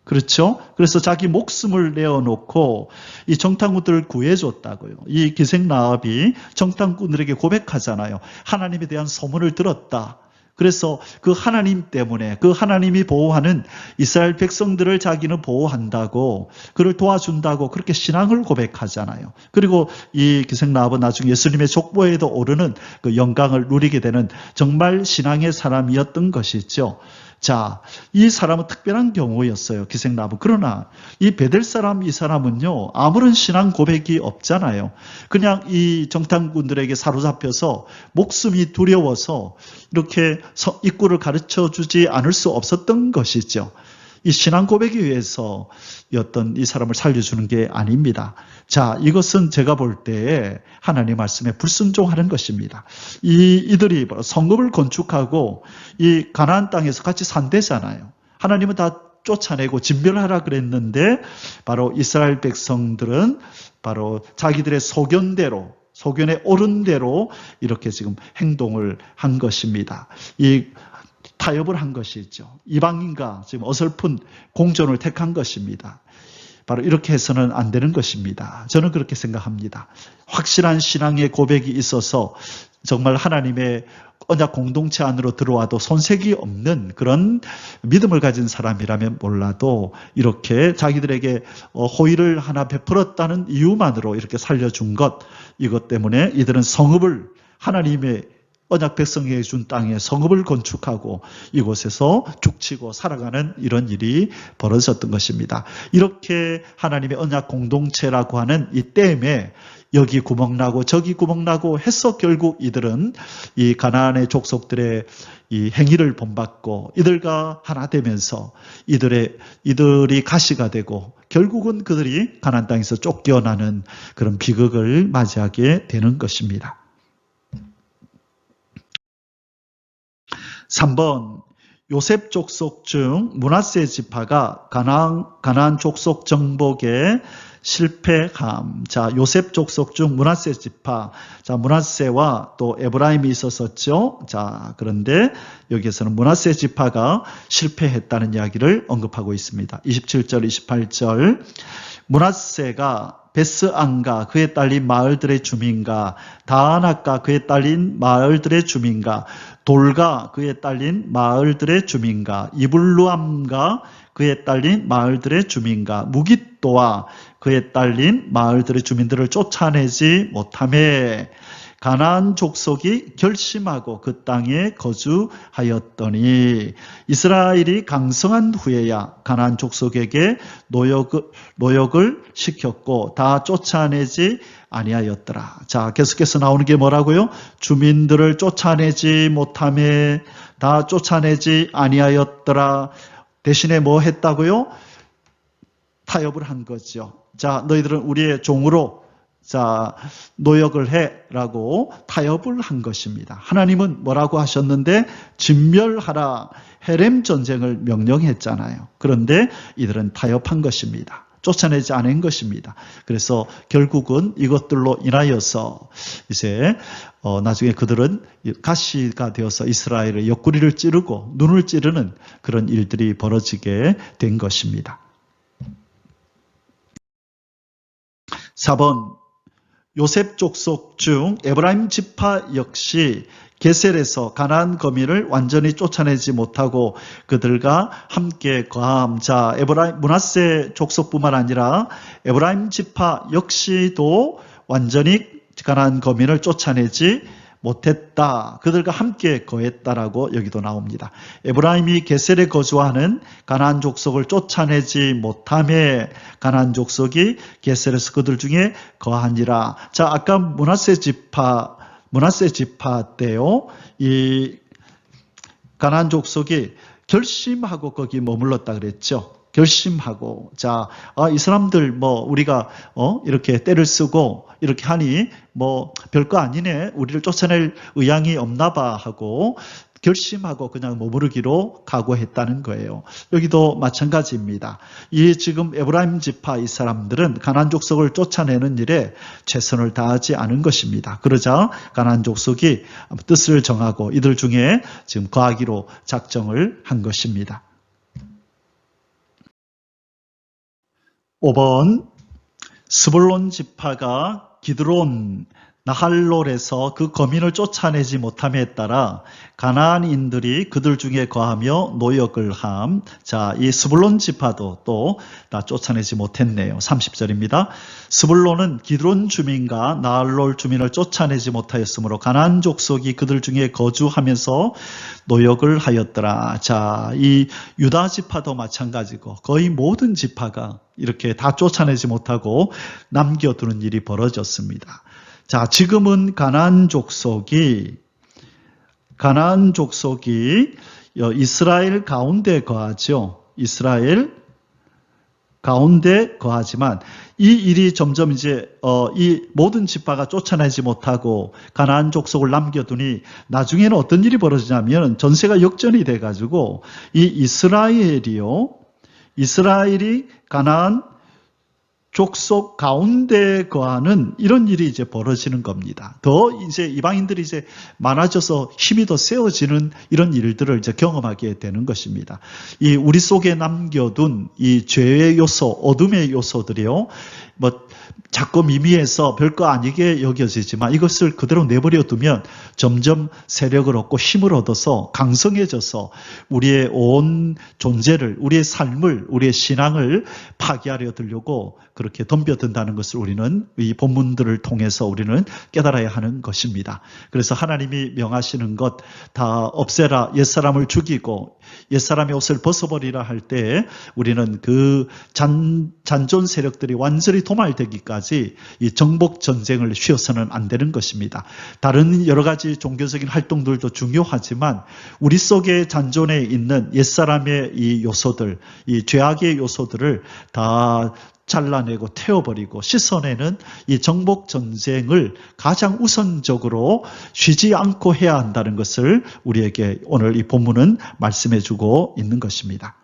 그렇죠? 그래서 자기 목숨을 내어놓고 이 정탐꾼들을 구해줬다고요. 이 기생 라합이 정탐꾼들에게 고백하잖아요. 하나님에 대한 소문을 들었다. 그래서 그 하나님 때문에 그 하나님이 보호하는 이스라엘 백성들을 자기는 보호한다고 그를 도와준다고 그렇게 신앙을 고백하잖아요. 그리고 이 기생 라합은 나중에 예수님의 족보에도 오르는 그 영광을 누리게 되는 정말 신앙의 사람이었던 것이죠. 자, 이 사람은 특별한 경우였어요. 기생 라합은. 그러나 이 베델 사람 이 사람은요, 아무런 신앙 고백이 없잖아요. 그냥 이 정탐꾼들에게 사로잡혀서 목숨이 두려워서 이렇게 입구를 가르쳐 주지 않을 수 없었던 것이죠. 이 신앙 고백에 위해서 이 사람을 살려주는 게 아닙니다. 자, 이것은 제가 볼 때에 하나님 말씀에 불순종하는 것입니다. 이들이 성읍을 건축하고 이 가나안 땅에서 같이 산대잖아요. 하나님은 다 쫓아내고 진멸하라 그랬는데 바로 이스라엘 백성들은 바로 자기들의 소견에 옳은 대로 이렇게 지금 행동을 한 것입니다. 타협을 한 것이죠. 이방인과 지금 어설픈 공존을 택한 것입니다. 바로 이렇게 해서는 안 되는 것입니다. 저는 그렇게 생각합니다. 확실한 신앙의 고백이 있어서 정말 하나님의 언약 공동체 안으로 들어와도 손색이 없는 그런 믿음을 가진 사람이라면 몰라도 이렇게 자기들에게 호의를 하나 베풀었다는 이유만으로 이렇게 살려준 것, 이것 때문에 이들은 성읍을 하나님의 언약 백성에게 준 땅에 성읍을 건축하고 이곳에서 죽치고 살아가는 이런 일이 벌어졌던 것입니다. 이렇게 하나님의 언약 공동체라고 하는 이 댐에 여기 구멍나고 저기 구멍나고 해서 결국 이들은 이 가나안의 족속들의 이 행위를 본받고 이들과 하나 되면서 이들이 가시가 되고 결국은 그들이 가나안 땅에서 쫓겨나는 그런 비극을 맞이하게 되는 것입니다. 3번 요셉 족속 중 므낫세 지파가 가나안 족속 정복에 실패함. 자, 요셉 족속 중 므낫세 지파. 자, 므낫세와 또 에브라임이 있었었죠. 자, 그런데 여기에서는 므낫세 지파가 실패했다는 이야기를 언급하고 있습니다. 27절, 28절. 므낫세가 베스안과 그에 딸린 마을들의 주민과 다아낙과 그에 딸린 마을들의 주민과 돌과 그에 딸린 마을들의 주민과 이블루암과 그에 딸린 마을들의 주민과 무깃도와 그에 딸린 마을들의 주민들을 쫓아내지 못하매 가나안 족속이 결심하고 그 땅에 거주하였더니 이스라엘이 강성한 후에야 가나안 족속에게 노역을 시켰고 다 쫓아내지 아니하였더라. 자, 계속해서 나오는 게 뭐라고요? 주민들을 쫓아내지 못하매 다 쫓아내지 아니하였더라. 대신에 뭐 했다고요? 타협을 한 거죠. 자, 너희들은 우리의 종으로 자, 노역을 해라고 타협을 한 것입니다. 하나님은 뭐라고 하셨는데 진멸하라 헤렘 전쟁을 명령했잖아요. 그런데 이들은 타협한 것입니다. 쫓아내지 않은 것입니다. 그래서 결국은 이것들로 인하여서 이제 나중에 그들은 가시가 되어서 이스라엘의 옆구리를 찌르고 눈을 찌르는 그런 일들이 벌어지게 된 것입니다. 4번 요셉 족속 중 에브라임 지파 역시 게셀에서 가나안 거민을 완전히 쫓아내지 못하고 그들과 함께 거함. 자, 므낫세 족속뿐만 아니라 에브라임 지파 역시도 완전히 가나안 거민을 쫓아내지 못했다. 그들과 함께 거했다라고 여기도 나옵니다. 에브라임이 게셀에 거주하는 가나안 족속을 쫓아내지 못하며 가나안 족속이 게셀에서 그들 중에 거하니라. 자, 아까 므낫세 지파 때요. 이 가나안 족속이 결심하고 거기 머물렀다 그랬죠. 결심하고 자, 이 사람들 뭐 우리가 이렇게 때를 쓰고 이렇게 하니 뭐 별거 아니네. 우리를 쫓아낼 의향이 없나 봐 하고 결심하고 그냥 머무르기로 각오했다는 거예요. 여기도 마찬가지입니다. 이 지금 에브라임 지파 이 사람들은 가나안 족속을 쫓아내는 일에 최선을 다하지 않은 것입니다. 그러자 가나안 족속이 뜻을 정하고 이들 중에 지금 거하기로 작정을 한 것입니다. 5번 스불론 지파가 기드론 나할롤에서 그 거민을 쫓아내지 못함에 따라 가나안인들이 그들 중에 거하며 노역을 함. 자, 이 스불론 지파도 또 다 쫓아내지 못했네요. 30절입니다. 스불론은 기드론 주민과 나할롤 주민을 쫓아내지 못하였으므로 가나안 족속이 그들 중에 거주하면서 노역을 하였더라. 자, 이 유다 지파도 마찬가지고 거의 모든 지파가 이렇게 다 쫓아내지 못하고 남겨두는 일이 벌어졌습니다. 자, 지금은 가나안 족속이 이스라엘 가운데 거하죠. 이스라엘 가운데 거하지만 이 일이 점점 이제 이 모든 지파가 쫓아내지 못하고 가나안 족속을 남겨두니 나중에는 어떤 일이 벌어지냐면 전세가 역전이 돼가지고 이 이스라엘이 가나안 족속 가운데 거하는 이런 일이 이제 벌어지는 겁니다. 더 이제 이방인들이 이제 많아져서 힘이 더 세워지는 이런 일들을 이제 경험하게 되는 것입니다. 이 우리 속에 남겨둔 이 죄의 요소, 어둠의 요소들이요, 뭐 자꾸 미미해서 별거 아니게 여겨지지만 이것을 그대로 내버려 두면 점점 세력을 얻고 힘을 얻어서 강성해져서 우리의 온 존재를, 우리의 삶을, 우리의 신앙을 파괴하려 들려고 그렇게 덤벼든다는 것을 우리는 이 본문들을 통해서 우리는 깨달아야 하는 것입니다. 그래서 하나님이 명하시는 것 다 없애라, 옛사람을 죽이고 옛사람의 옷을 벗어버리라 할 때 우리는 그 잔존 세력들이 완전히 도말되기까지 이 정복 전쟁을 쉬어서는 안 되는 것입니다. 다른 여러 가지 종교적인 활동들도 중요하지만 우리 속에 잔존에 있는 옛사람의 이 요소들, 이 죄악의 요소들을 다 잘라내고 태워버리고 씻어내는 이 정복 전쟁을 가장 우선적으로 쉬지 않고 해야 한다는 것을 우리에게 오늘 이 본문은 말씀해주고 있는 것입니다.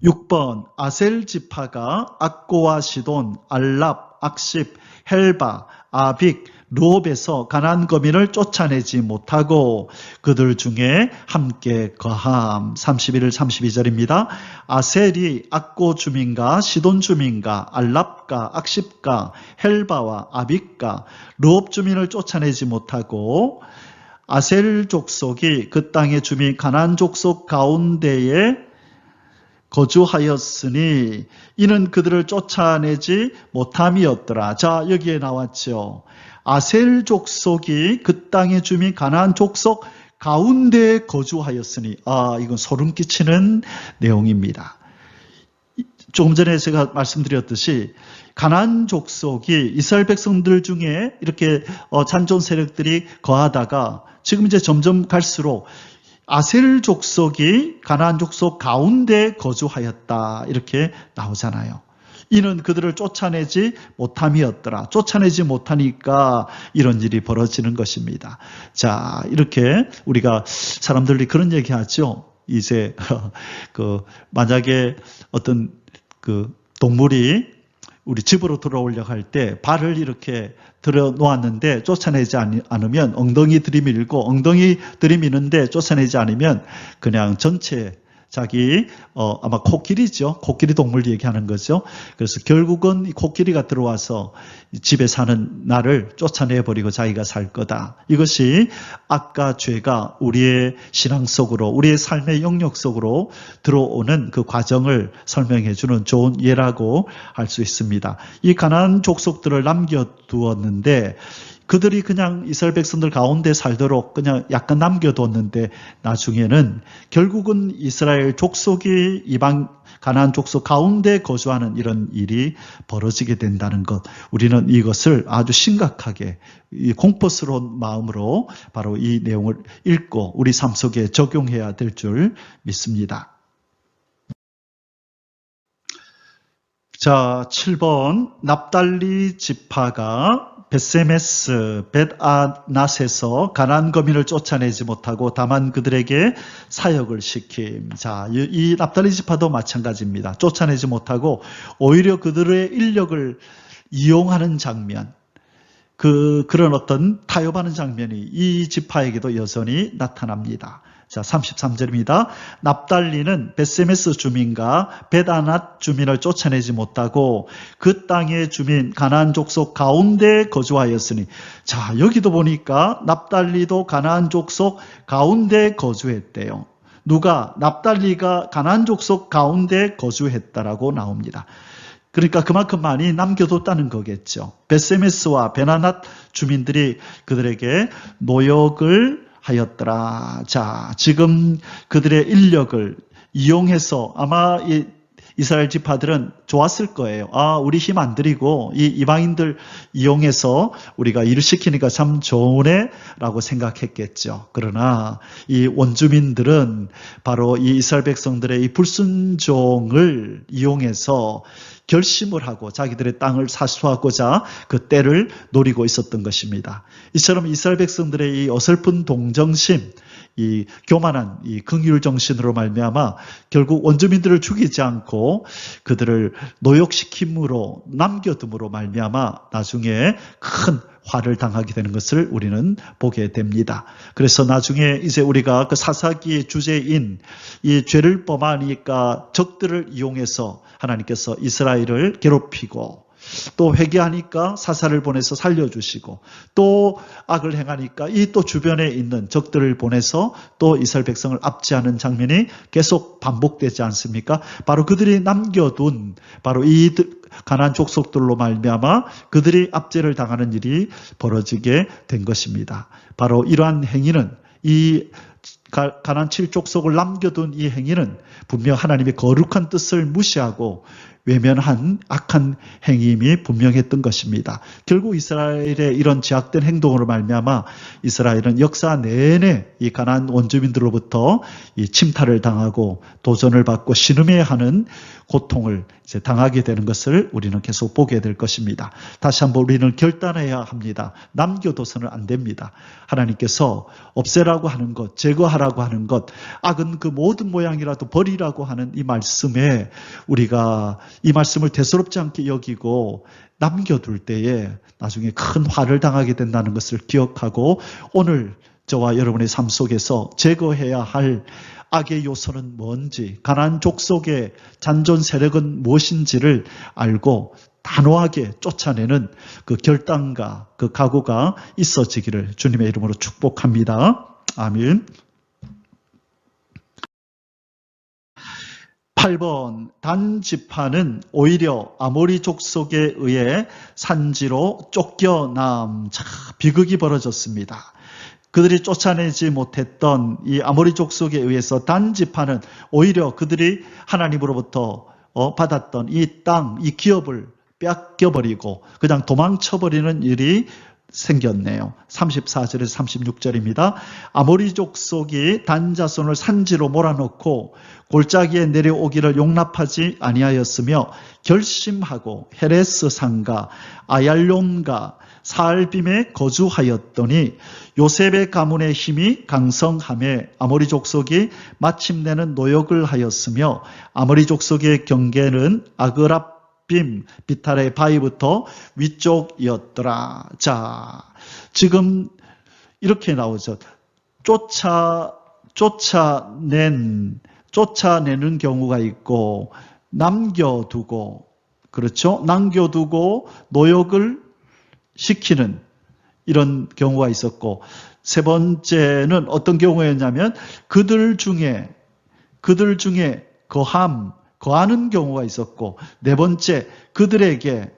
6번 아셀 지파가 악고와 시돈, 알랍, 악십, 헬바, 아빅, 루옵에서 가나안 거민을 쫓아내지 못하고 그들 중에 함께 거함. 31절 32절입니다. 아셀이 악고 주민과 시돈 주민과 알랍과 악십과 헬바와 아빅과 루옵 주민을 쫓아내지 못하고 아셀 족속이 그 땅의 주민 가나안 족속 가운데에 거주하였으니 이는 그들을 쫓아내지 못함이었더라. 자, 여기에 나왔죠. 아셀 족속이 그 땅의 주민 가나안 족속 가운데에 거주하였으니, 이건 소름 끼치는 내용입니다. 조금 전에 제가 말씀드렸듯이 가나안 족속이 이스라엘 백성들 중에 이렇게 잔존 세력들이 거하다가 지금 이제 점점 갈수록 아셀 족속이 가나안 족속 가운데 거주하였다 이렇게 나오잖아요. 이는 그들을 쫓아내지 못함이었더라. 쫓아내지 못하니까 이런 일이 벌어지는 것입니다. 자, 이렇게 우리가 사람들이 그런 얘기하죠. 이제 만약에 어떤 동물이 우리 집으로 들어오려고 할 때 발을 이렇게 들어 놓았는데 쫓아내지 않으면 엉덩이 들이밀고 엉덩이 들이미는데 쫓아내지 않으면 그냥 전체 자기 아마 코끼리죠. 코끼리 동물 얘기하는 거죠. 그래서 결국은 이 코끼리가 들어와서 집에 사는 나를 쫓아내버리고 자기가 살 거다. 이것이 악과 죄가 우리의 신앙 속으로 우리의 삶의 영역 속으로 들어오는 그 과정을 설명해 주는 좋은 예라고 할 수 있습니다. 이 가나안 족속들을 남겨두었는데 그들이 그냥 이스라엘 백성들 가운데 살도록 그냥 약간 남겨뒀는데 나중에는 결국은 이스라엘 족속이 이방 가나안 족속 가운데 거주하는 이런 일이 벌어지게 된다는 것. 우리는 이것을 아주 심각하게 공포스러운 마음으로 바로 이 내용을 읽고 우리 삶 속에 적용해야 될 줄 믿습니다. 자, 7번 납달리 지파가 벳세메스, 벳아낫에서 가나안 거민을 쫓아내지 못하고 다만 그들에게 사역을 시킴. 자, 이 납달리 지파도 마찬가지입니다. 쫓아내지 못하고 오히려 그들의 인력을 이용하는 장면, 그런 어떤 타협하는 장면이 이 지파에게도 여전히 나타납니다. 자, 33절입니다. 납달리는 벳세메스 주민과 벳아낫 주민을 쫓아내지 못하고 그 땅의 주민 가나안 족속 가운데 거주하였으니, 자, 여기도 보니까 납달리도 가나안 족속 가운데 거주했대요. 누가? 납달리가 가나안 족속 가운데 거주했다라고 나옵니다. 그러니까 그만큼 많이 남겨뒀다는 거겠죠. 벳세메스와 벳아낫 주민들이 그들에게 노역을 하였더라. 자, 지금 그들의 인력을 이용해서 아마 이 이스라엘 지파들은 좋았을 거예요. 우리 힘 안 들이고 이 이방인들 이용해서 우리가 일을 시키니까 참 좋으네 라고 생각했겠죠. 그러나 이 원주민들은 바로 이 이스라엘 백성들의 이 불순종을 이용해서 결심을 하고 자기들의 땅을 사수하고자 그 때를 노리고 있었던 것입니다. 이처럼 이스라엘 백성들의 이 어설픈 동정심, 이 교만한 이 긍휼 정신으로 말미암아 결국 원주민들을 죽이지 않고 그들을 노역시킴으로 남겨둠으로 말미암아 나중에 큰 화를 당하게 되는 것을 우리는 보게 됩니다. 그래서 나중에 이제 우리가 그 사사기의 주제인 이 죄를 범하니까 적들을 이용해서 하나님께서 이스라엘을 괴롭히고 또 회개하니까 사사를 보내서 살려주시고, 또 악을 행하니까 이 또 주변에 있는 적들을 보내서 또 이스라엘 백성을 압제하는 장면이 계속 반복되지 않습니까? 바로 그들이 남겨둔 바로 이 가나안 족속들로 말미암아 그들이 압제를 당하는 일이 벌어지게 된 것입니다. 바로 이러한 행위는, 이 가나안 7족속을 남겨둔 이 행위는 분명 하나님의 거룩한 뜻을 무시하고 외면한 악한 행위임이 분명했던 것입니다. 결국 이스라엘의 이런 제약된 행동으로 말미암아 이스라엘은 역사 내내 이 가나안 원주민들로부터 이 침탈을 당하고 도전을 받고 신음해하는 고통을 이제 당하게 되는 것을 우리는 계속 보게 될 것입니다. 다시 한번 우리는 결단해야 합니다. 남겨둬서는 안 됩니다. 하나님께서 없애라고 하는 것, 제거하라고 하는 것, 악은 그 모든 모양이라도 버리라고 하는 이 말씀에 우리가 이 말씀을 대수롭지 않게 여기고 남겨둘 때에 나중에 큰 화를 당하게 된다는 것을 기억하고 오늘 저와 여러분의 삶 속에서 제거해야 할 악의 요소는 뭔지, 가나안 족속의 잔존 세력은 무엇인지를 알고 단호하게 쫓아내는 그 결단과 그 각오가 있어지기를 주님의 이름으로 축복합니다. 아멘. 8번, 단 지파는 오히려 아모리 족속에 의해 산지로 쫓겨남. 자, 비극이 벌어졌습니다. 그들이 쫓아내지 못했던 이 아모리 족속에 의해서 단 지파는 오히려 그들이 하나님으로부터 받았던 이 땅, 이 기업을 뺏겨버리고 그냥 도망쳐버리는 일이 생겼네요. 34절에서 36절입니다. 아모리 족속이 단 자손을 산지로 몰아넣고 골짜기에 내려오기를 용납하지 아니하였으며 결심하고 헤레스 산과 아얄론과 사알빔에 거주하였더니 요셉의 가문의 힘이 강성함에 아모리 족속이 마침내는 노역을 하였으며 아모리 족속의 경계는 아그랍빔 비탈의 바위부터 위쪽이었더라. 자, 지금 이렇게 나오죠. 쫓아내는 경우가 있고 남겨두고, 그렇죠? 남겨두고 노역을 시키는 이런 경우가 있었고, 세 번째는 어떤 경우였냐면 그들 중에 거하는 경우가 있었고, 네 번째 그들에게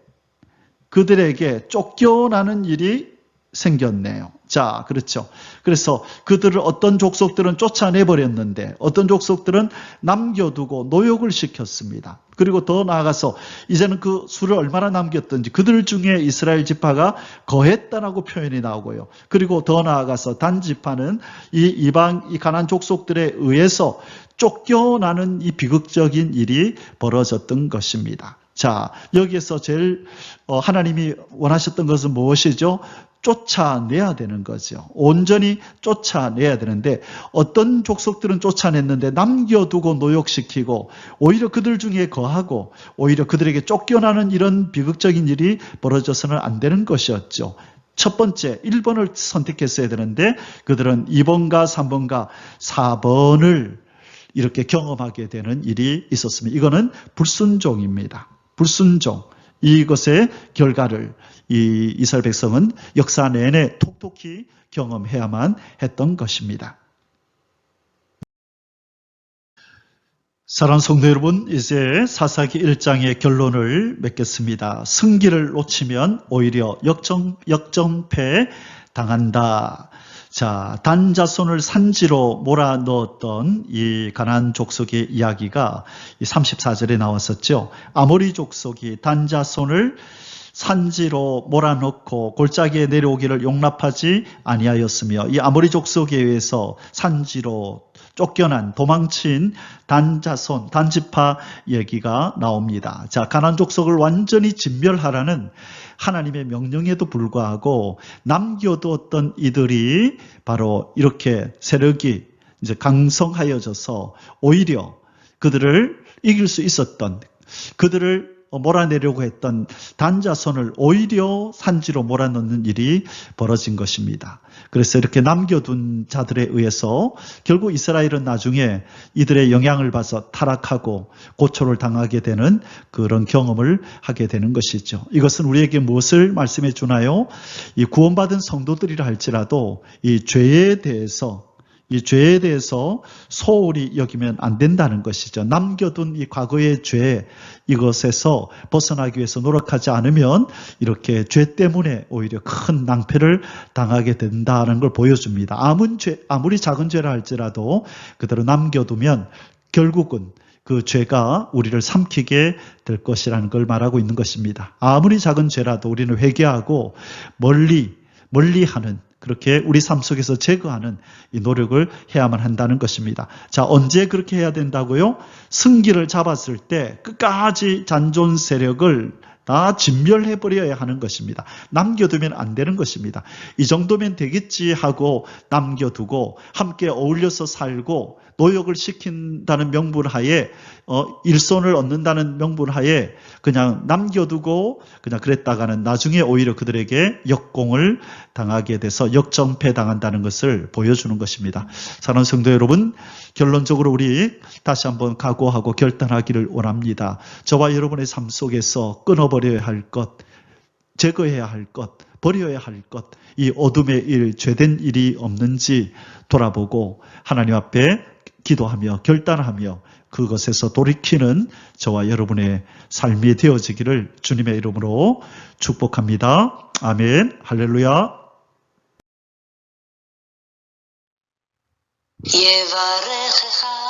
쫓겨나는 일이 생겼네요. 자, 그렇죠. 그래서 그들을 어떤 족속들은 쫓아내버렸는데 어떤 족속들은 남겨두고 노역을 시켰습니다. 그리고 더 나아가서 이제는 그 수를 얼마나 남겼든지 그들 중에 이스라엘 지파가 거했다라고 표현이 나오고요. 그리고 더 나아가서 단 지파는 이 가나안 족속들에 의해서 쫓겨나는 이 비극적인 일이 벌어졌던 것입니다. 자, 여기에서 제일 하나님이 원하셨던 것은 무엇이죠? 쫓아내야 되는 거죠. 온전히 쫓아내야 되는데 어떤 족속들은 쫓아냈는데 남겨두고 노역시키고 오히려 그들 중에 거하고 오히려 그들에게 쫓겨나는 이런 비극적인 일이 벌어져서는 안 되는 것이었죠. 첫 번째 1번을 선택했어야 되는데 그들은 2번과 3번과 4번을 이렇게 경험하게 되는 일이 있었습니다. 이거는 불순종입니다. 불순종. 이것의 결과를 이 이스라엘 백성은 역사 내내 톡톡히 경험해야만 했던 것입니다. 사랑하는 성도 여러분, 이제 사사기 1장의 결론을 맺겠습니다. 승기를 놓치면 오히려 역전패 당한다. 자, 단 자손을 산지로 몰아넣었던 이 가나안 족속의 이야기가 34절에 나왔었죠. 아모리 족속이 단 자손을 산지로 몰아넣고 골짜기에 내려오기를 용납하지 아니하였으며 이 아모리 족속에 의해서 산지로 쫓겨난 도망친 단자손, 단지파 얘기가 나옵니다. 자, 가나안 족속을 완전히 진멸하라는 하나님의 명령에도 불구하고 남겨두었던 이들이 바로 이렇게 세력이 이제 강성하여져서 오히려 그들을 이길 수 있었던, 그들을 몰아내려고 했던 단자손을 오히려 산지로 몰아넣는 일이 벌어진 것입니다. 그래서 이렇게 남겨둔 자들에 의해서 결국 이스라엘은 나중에 이들의 영향을 받아서 타락하고 고초를 당하게 되는 그런 경험을 하게 되는 것이죠. 이것은 우리에게 무엇을 말씀해 주나요? 이 구원받은 성도들이라 할지라도 이 죄에 대해서 소홀히 여기면 안 된다는 것이죠. 남겨둔 이 과거의 죄, 이것에서 벗어나기 위해서 노력하지 않으면 이렇게 죄 때문에 오히려 큰 낭패를 당하게 된다는 걸 보여줍니다. 아무리 작은 죄라 할지라도 그대로 남겨두면 결국은 그 죄가 우리를 삼키게 될 것이라는 걸 말하고 있는 것입니다. 아무리 작은 죄라도 우리는 회개하고 멀리하는, 그렇게 우리 삶 속에서 제거하는 이 노력을 해야만 한다는 것입니다. 자, 언제 그렇게 해야 된다고요? 승기를 잡았을 때 끝까지 잔존 세력을 다 진멸해버려야 하는 것입니다. 남겨두면 안 되는 것입니다. 이 정도면 되겠지 하고 남겨두고 함께 어울려서 살고 노역을 시킨다는 명분하에 일손을 얻는다는 명분하에 그냥 남겨두고 그냥 그랬다가는 나중에 오히려 그들에게 역공을 당하게 돼서 역정패 당한다는 것을 보여주는 것입니다. 사랑하는 성도 여러분, 결론적으로 우리 다시 한번 각오하고 결단하기를 원합니다. 저와 여러분의 삶 속에서 끊어버려야 할 것, 제거해야 할 것, 버려야 할 것, 이 어둠의 일, 죄된 일이 없는지 돌아보고 하나님 앞에 기도하며 결단하며 그것에서 돌이키는 저와 여러분의 삶이 되어지기를 주님의 이름으로 축복합니다. 아멘. 할렐루야. יברכך